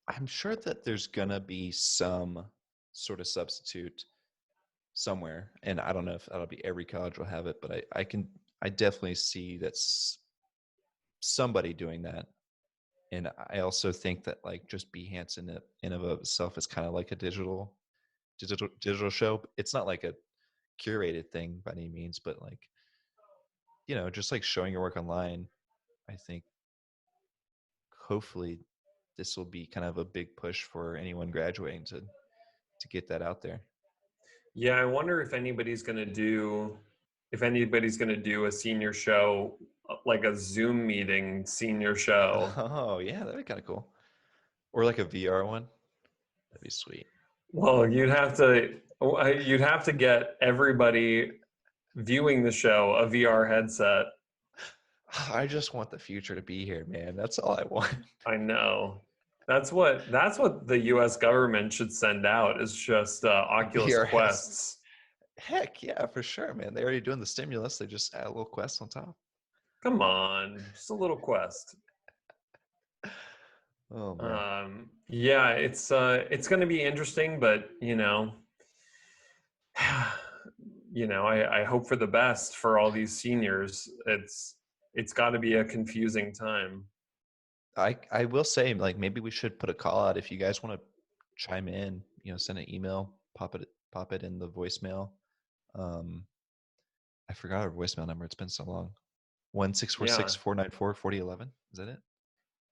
I'm sure that there's gonna be some sort of substitute somewhere, and I don't know if that'll be every college will have it, but I definitely see that's somebody doing that. And I also think that like just Behance in of itself is kind of like a digital show. It's not like a curated thing by any means, but like just like showing your work online. I think hopefully this will be kind of a big push for anyone graduating to get that out there. Yeah, I wonder if anybody's going to do a senior show, like a Zoom meeting senior show. Oh yeah, that'd be kind of cool. Or like a VR one. That'd be sweet. Well, you'd have to get everybody viewing the show a VR headset. I just want the future to be here, man. That's all I want. I know. That's what the US government should send out is just Oculus VR has Quests. heck yeah, for sure, man. They're already doing the stimulus. They just add a little quest on top. Come on, just a little quest. Oh man. Yeah, it's going to be interesting, but I hope for the best for all these seniors. It's got to be a confusing time. I will say like maybe we should put a call out if you guys want to chime in, send an email, pop it in the voicemail. Um I forgot our voicemail number. It's been so long. One six four Yeah, six 494 4011. Is that it?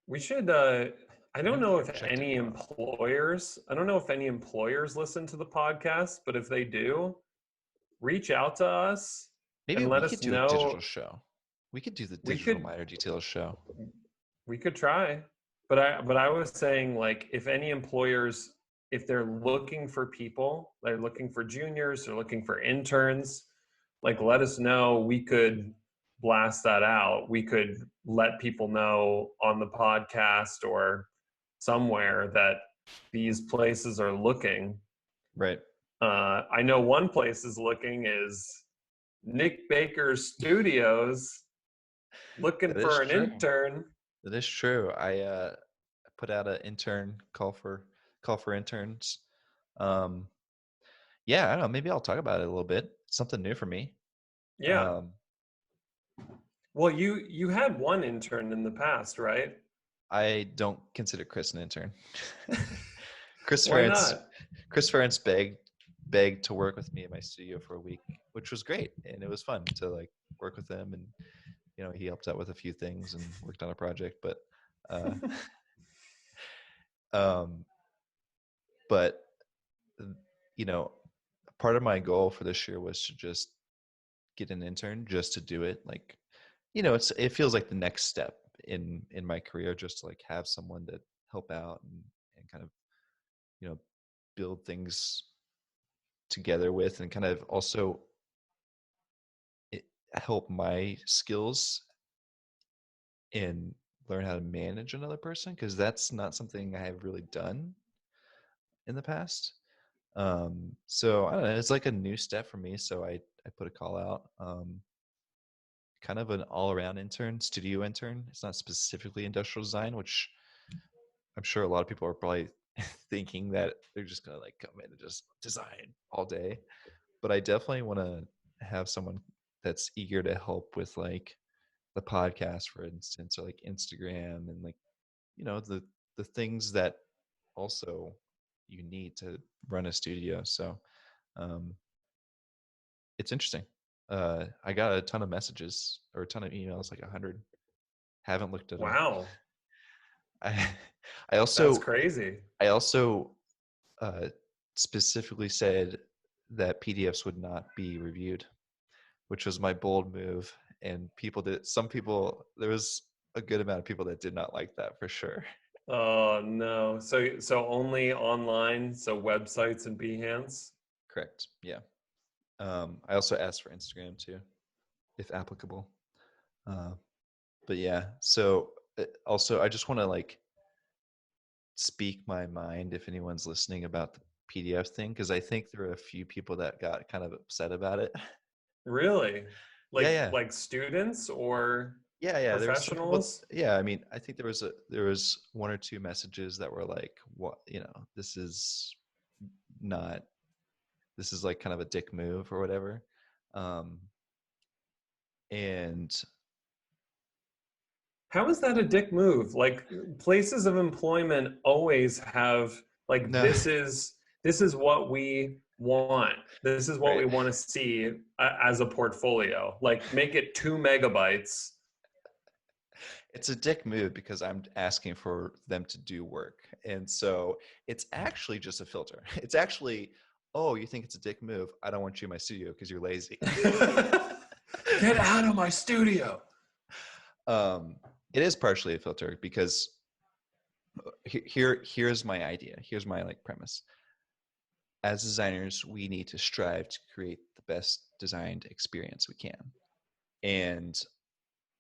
we should. I I don't never know if checked it in any a while. employers. I don't know if any employers listen to the podcast, but if they do, reach out to us Maybe and we let could us do a digital know. show. We could do the We digital could minor details show. we could try, but I was saying, like, if any employers, if they're looking for people, they're looking for juniors, they're looking for interns, like, let us know. We could blast that out. We could let people know on the podcast or somewhere that these places are looking. Right. I know one place is looking is Nick Baker's Studios, looking That is for an true. intern. That is true. I put out an intern call for interns. Um, yeah, I don't know. Maybe I'll talk about it a little bit. Something new for me. Yeah. Um, Well, you had one intern in the past, right? I don't consider Chris an intern. Chris Why Ferentz, not? Chris Ferentz begged to work with me in my studio for a week, which was great, and it was fun to like work with him, and he helped out with a few things and worked on a project, uh, um, but you know, part of my goal for this year was to just get an intern, just to do it. Like, it feels like the next step in my career, just to like have someone to help out and kind of you know build things together with, and kind of also it, help my skills and learn how to manage another person, because that's not something I have really done in the past. So I don't know, it's like a new step for me. So I put a call out. Kind of an all-around intern, studio intern. It's not specifically industrial design, which I'm sure a lot of people are probably thinking that they're just gonna like come in and just design all day. But I definitely want to have someone that's eager to help with like the podcast, for instance, or like Instagram, and like the things that also you need to run a studio. So um, it's interesting. I got a ton of messages or a ton of emails, like 100. Haven't looked at them. Wow. I I That's also crazy. I also uh, specifically said that PDFs would not be reviewed, which was my bold move. And some people, there was a good amount of people that did not like that for sure. Oh no. So only online, so websites and Behance? Correct. Yeah. I also asked for Instagram too, if applicable. Uh, but yeah, so also I just want to like speak my mind if anyone's listening about the PDF thing, because I think there are a few people that got kind of upset about it. Really? Yeah, Like yeah. like students or Yeah. There was some people. professionals? Yeah, I mean, I think there was one or two messages that were like, "What? Not. This is like kind of a dick move or whatever." Um, and How is that a dick move? Like places of employment always have like no, this is what we want. This is what right. we want to see as a portfolio. Like make it 2 megabytes. It's a dick move because I'm asking for them to do work, and so it's actually just a filter. It's actually, oh, you think it's a dick move? I don't want you in my studio because you're lazy. Get out of my studio. um, it is partially a filter because here's my idea. Here's my like premise. As designers, we need to strive to create the best designed experience we can. And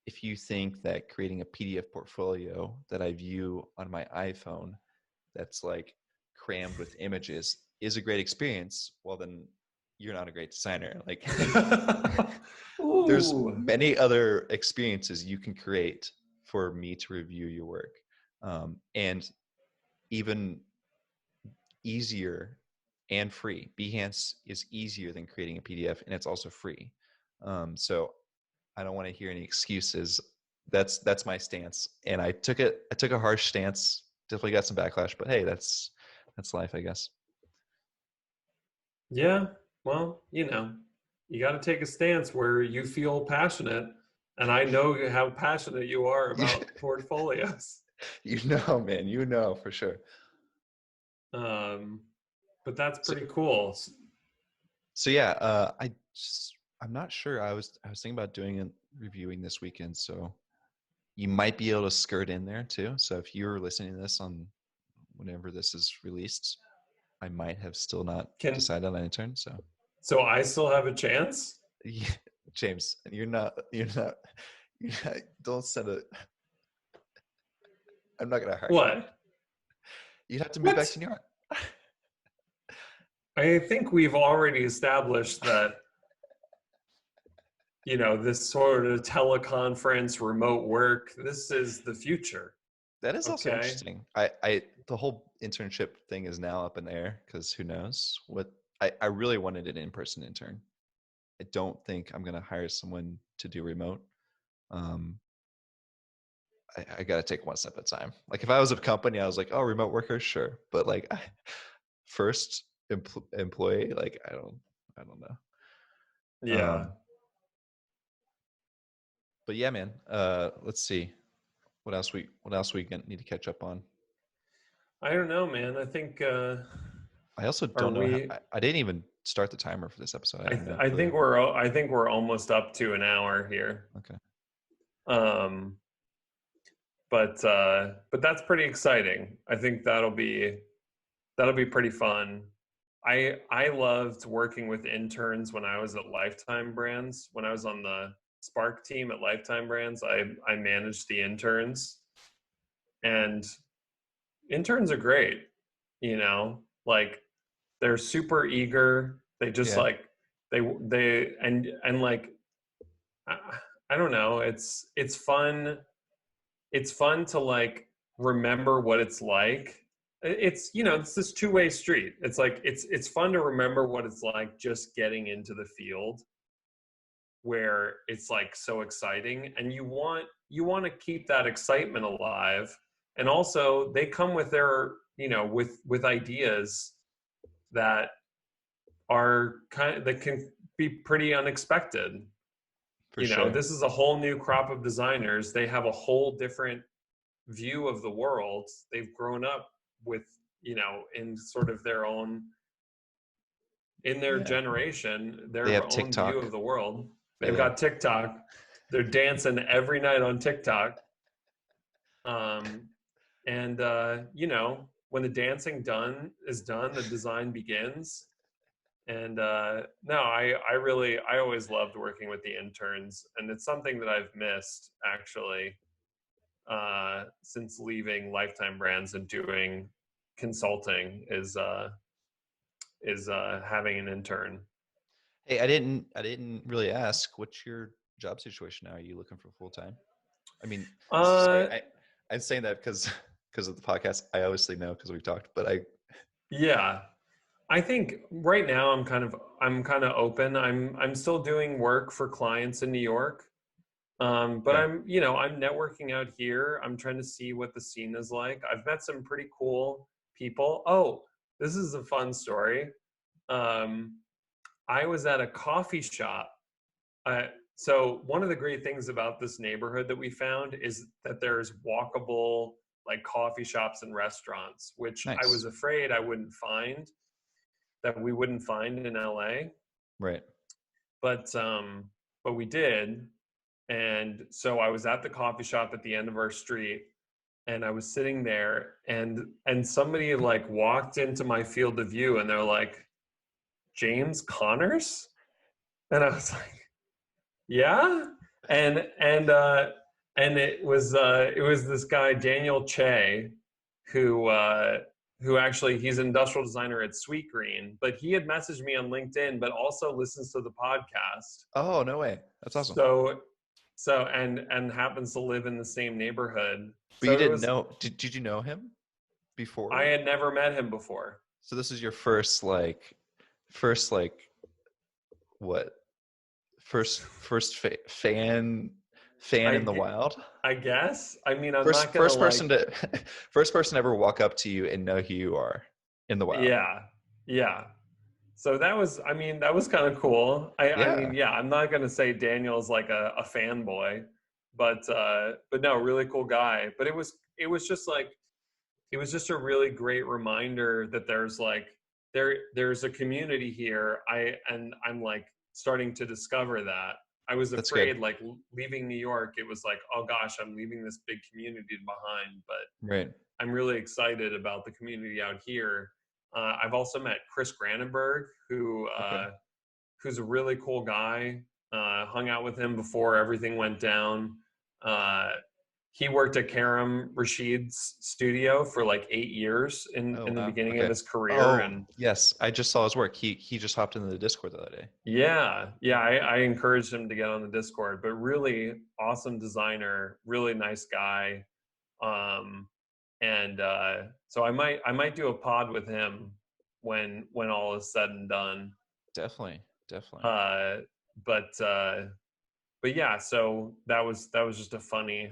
if you think that creating a PDF portfolio that I view on my iPhone that's like crammed with images is a great experience, well then you're not a great designer. Like there's Ooh. many other experiences you can create for me to review your work. And even easier and free. Behance is easier than creating a PDF, and it's also free. So I don't want to hear any excuses. That's my stance, and I took it. I took a harsh stance. Definitely got some backlash, but hey, that's life, I guess. Yeah. Well, you got to take a stance where you feel passionate. And I know how passionate you are you, about portfolios. you know, man, you know for sure. Um, but that's So pretty cool. so yeah, I'm not sure. I was thinking about doing a reviewing this weekend, so you might be able to skirt in there too. So if you're listening to this on whenever this is released, I might have still not Can decided on an intern. So so I still have a chance? yeah, James, you're not, don't send a, I'm not going to hire you. What? You'd have to move back What? to New York. I think we've already established that, this sort of teleconference, remote work, this is the future. That is also Okay. interesting. The whole internship thing is now up in the air because who knows what, I really wanted an in-person intern. I don't think I'm going to hire someone to do remote. Um, I got to take one step at a time. Like if I was a company, I was like, oh, remote workers, sure. But like first employee, like I don't know. Yeah. Um, but yeah, man. Let's see what else we need to catch up on. I don't know, man. I think I also are don't know how. we I didn't even start the timer for this episode. I I have th- no I clue. think we're almost up to an hour here. Okay. Um but that's pretty exciting. I think that'll be pretty fun. I loved working with interns when I was at Lifetime Brands. When I was on the Spark team at Lifetime Brands, I managed the interns, and interns are great. Like they're super eager. They just Yeah, like they and like I, I don't know. It's fun. It's fun to like remember what it's like. It's this two-way street. It's like it's fun to remember what it's like just getting into the field where it's like so exciting, and you want to keep that excitement alive. And also they come with their with ideas that are that can be pretty unexpected. for sure. This is a whole new crop of designers. They have a whole different view of the world. They've grown up with, in sort of their own, in their Yeah. generation, They their have own view TikTok. of the world. They've Yeah. got TikTok. They're dancing every night on TikTok. Um, and when the dancing is done, the design begins. And no, I always loved working with the interns, and it's something that I've missed actually since leaving Lifetime Brands and doing consulting is having an intern. Hey, I didn't really ask, what's your job situation now? Are you looking for full time? I mean, sorry, Uh, I'm saying that because of the podcast. I obviously know because we've talked, but I yeah, I think right now I'm kind of open. I'm still doing work for clients in New York. But okay. I'm networking out here. I'm trying to see what the scene is like. I've met some pretty cool people. Oh, this is a fun story. Um, I was at a coffee shop. So one of the great things about this neighborhood that we found is that there's walkable like coffee shops and restaurants, which I was Nice. afraid that we wouldn't find in LA. Right. But we did. And so I was at the coffee shop at the end of our street, and I was sitting there, and somebody like walked into my field of view, and they're like, James Connors? And I was like, yeah. And it was this guy Daniel Che, who who actually, he's an industrial designer at Sweet Green, but he had messaged me on LinkedIn, but also listens to the podcast. Oh, no way. That's awesome. So and happens to live in the same neighborhood. But you So it didn't was, know, did you know him I before? had never met him before. So this is your first like what? First fan in the I wild? I guess. I mean, I'm First not gonna first person like, to first person to ever walk up to you and know who you are in the wild. yeah, yeah. So that was kind of cool. I mean, Yeah, yeah, I'm not gonna say Daniel's like a fanboy, but no, really cool guy. But it was just a really great reminder that there's like there's a community here. I'm like starting to discover that. I was that's good. afraid like leaving New York, it was like, oh gosh, I'm leaving this big community behind, but Right. I'm really excited about the community out here. I've also met Chris Granenberg, Okay. who's a really cool guy. Hung out with him before everything went down. Uh, he worked at Karam Rashid's studio for like 8 years Oh in the wow. beginning of Okay. his career, Oh and yes, I just saw his work. He just hopped into the Discord the other day. yeah, I encouraged him to get on the Discord. But really awesome designer, really nice guy. Um, and so I might do a pod with him when all is said and done. Definitely, definitely. Uh, but uh, but yeah, so that was just a funny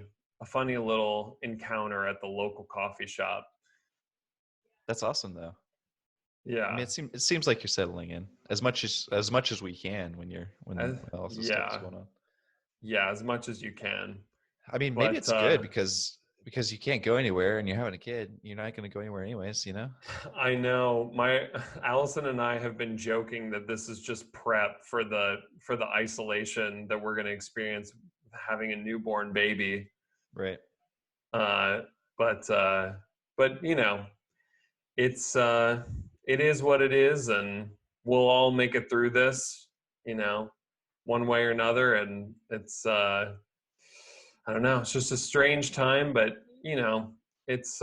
little encounter at the local coffee shop. That's awesome though. I mean, Yeah, it seems like you're settling in as much as we can when uh, all this stuff is yeah, going on. yeah, as much as you can. I mean, maybe But it's good because you can't go anywhere and you're having a kid. You're not going to go anywhere anyways, you know? I know my Allison and I have been joking that this is just prep for the isolation that we're going to experience having a newborn baby. Right. Uh, but but it's it is what it is, and we'll all make it through this, you know, one way or another. And it's I don't know, it's just a strange time, but it's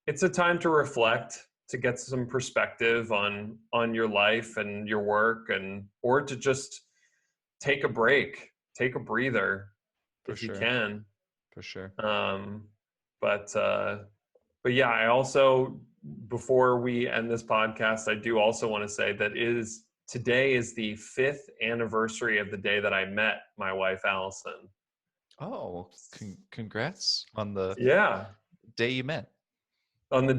it's a time to reflect, to get some perspective on your life and your work, and or to just take a break, take a breather For if you sure. can. For sure. um but yeah, I also, before we end this podcast, I do also want to say that today is the 5th anniversary of the day that I met my wife Allison. Oh, congrats on the Yeah, day you met. on the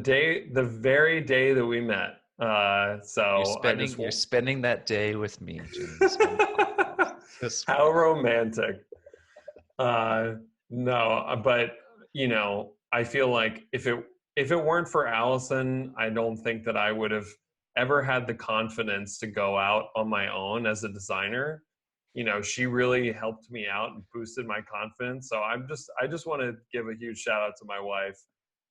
very day that we met. You're So I spending just you're want. spending that day with me, James, on the podcast. So How sweet. romantic. Uh, no, but I feel like if it weren't for Allison, I don't think that I would have ever had the confidence to go out on my own as a designer. She really helped me out and boosted my confidence. So I just want to give a huge shout out to my wife.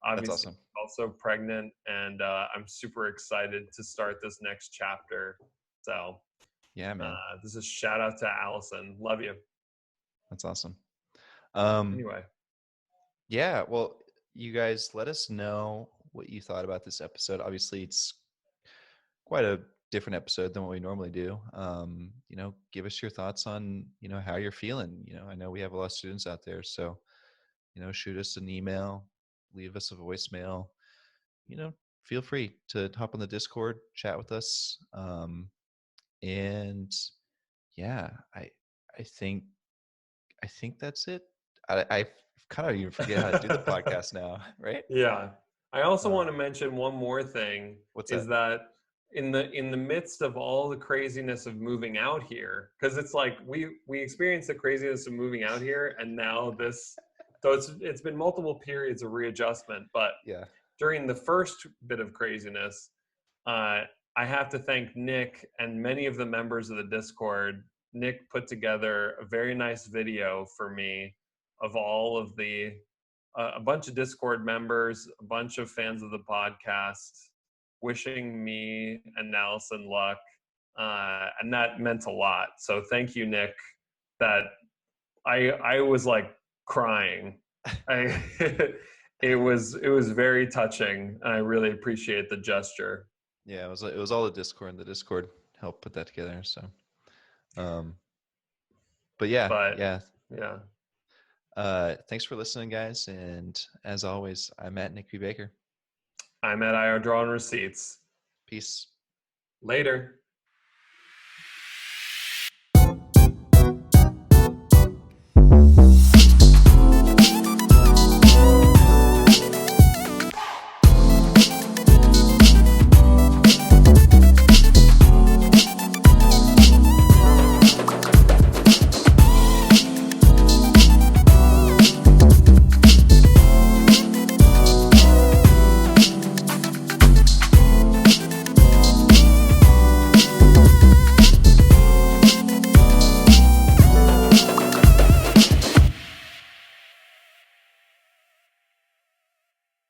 That's Obviously, awesome. also pregnant, and I'm super excited to start this next chapter. So Yeah, man. this is shout out to Allison. Love you. That's awesome. Um, Anyway, yeah, well, you guys let us know what you thought about this episode. Obviously, it's quite a different episode than what we normally do. Give us your thoughts on, how you're feeling. I know we have a lot of students out there, so, shoot us an email, leave us a voicemail, you know, feel free to hop on the Discord, chat with us. And yeah, I think, I think that's it. I kind of even forget how to do the podcast now, right? yeah. I also want to Um, mention one more thing what's is that? that in the midst of all the craziness of moving out here, because it's like we experienced the craziness of moving out here, and now this, so it's been multiple periods of readjustment. But Yeah. during the first bit of craziness, uh, I have to thank Nick and many of the members of the Discord. Nick put together a very nice video for me of all of a bunch of Discord members, a bunch of fans of the podcast, wishing me and Allison luck, and that meant a lot. So thank you, Nick. That I was like crying. I it was very touching. I really appreciate the gesture. Yeah, it was all the Discord, and the Discord helped put that together. So, um, but yeah, But yeah. yeah, Thanks for listening, guys. And as always, I'm at Nick B. Baker. I'm at IO drawing receipts. Peace. Later.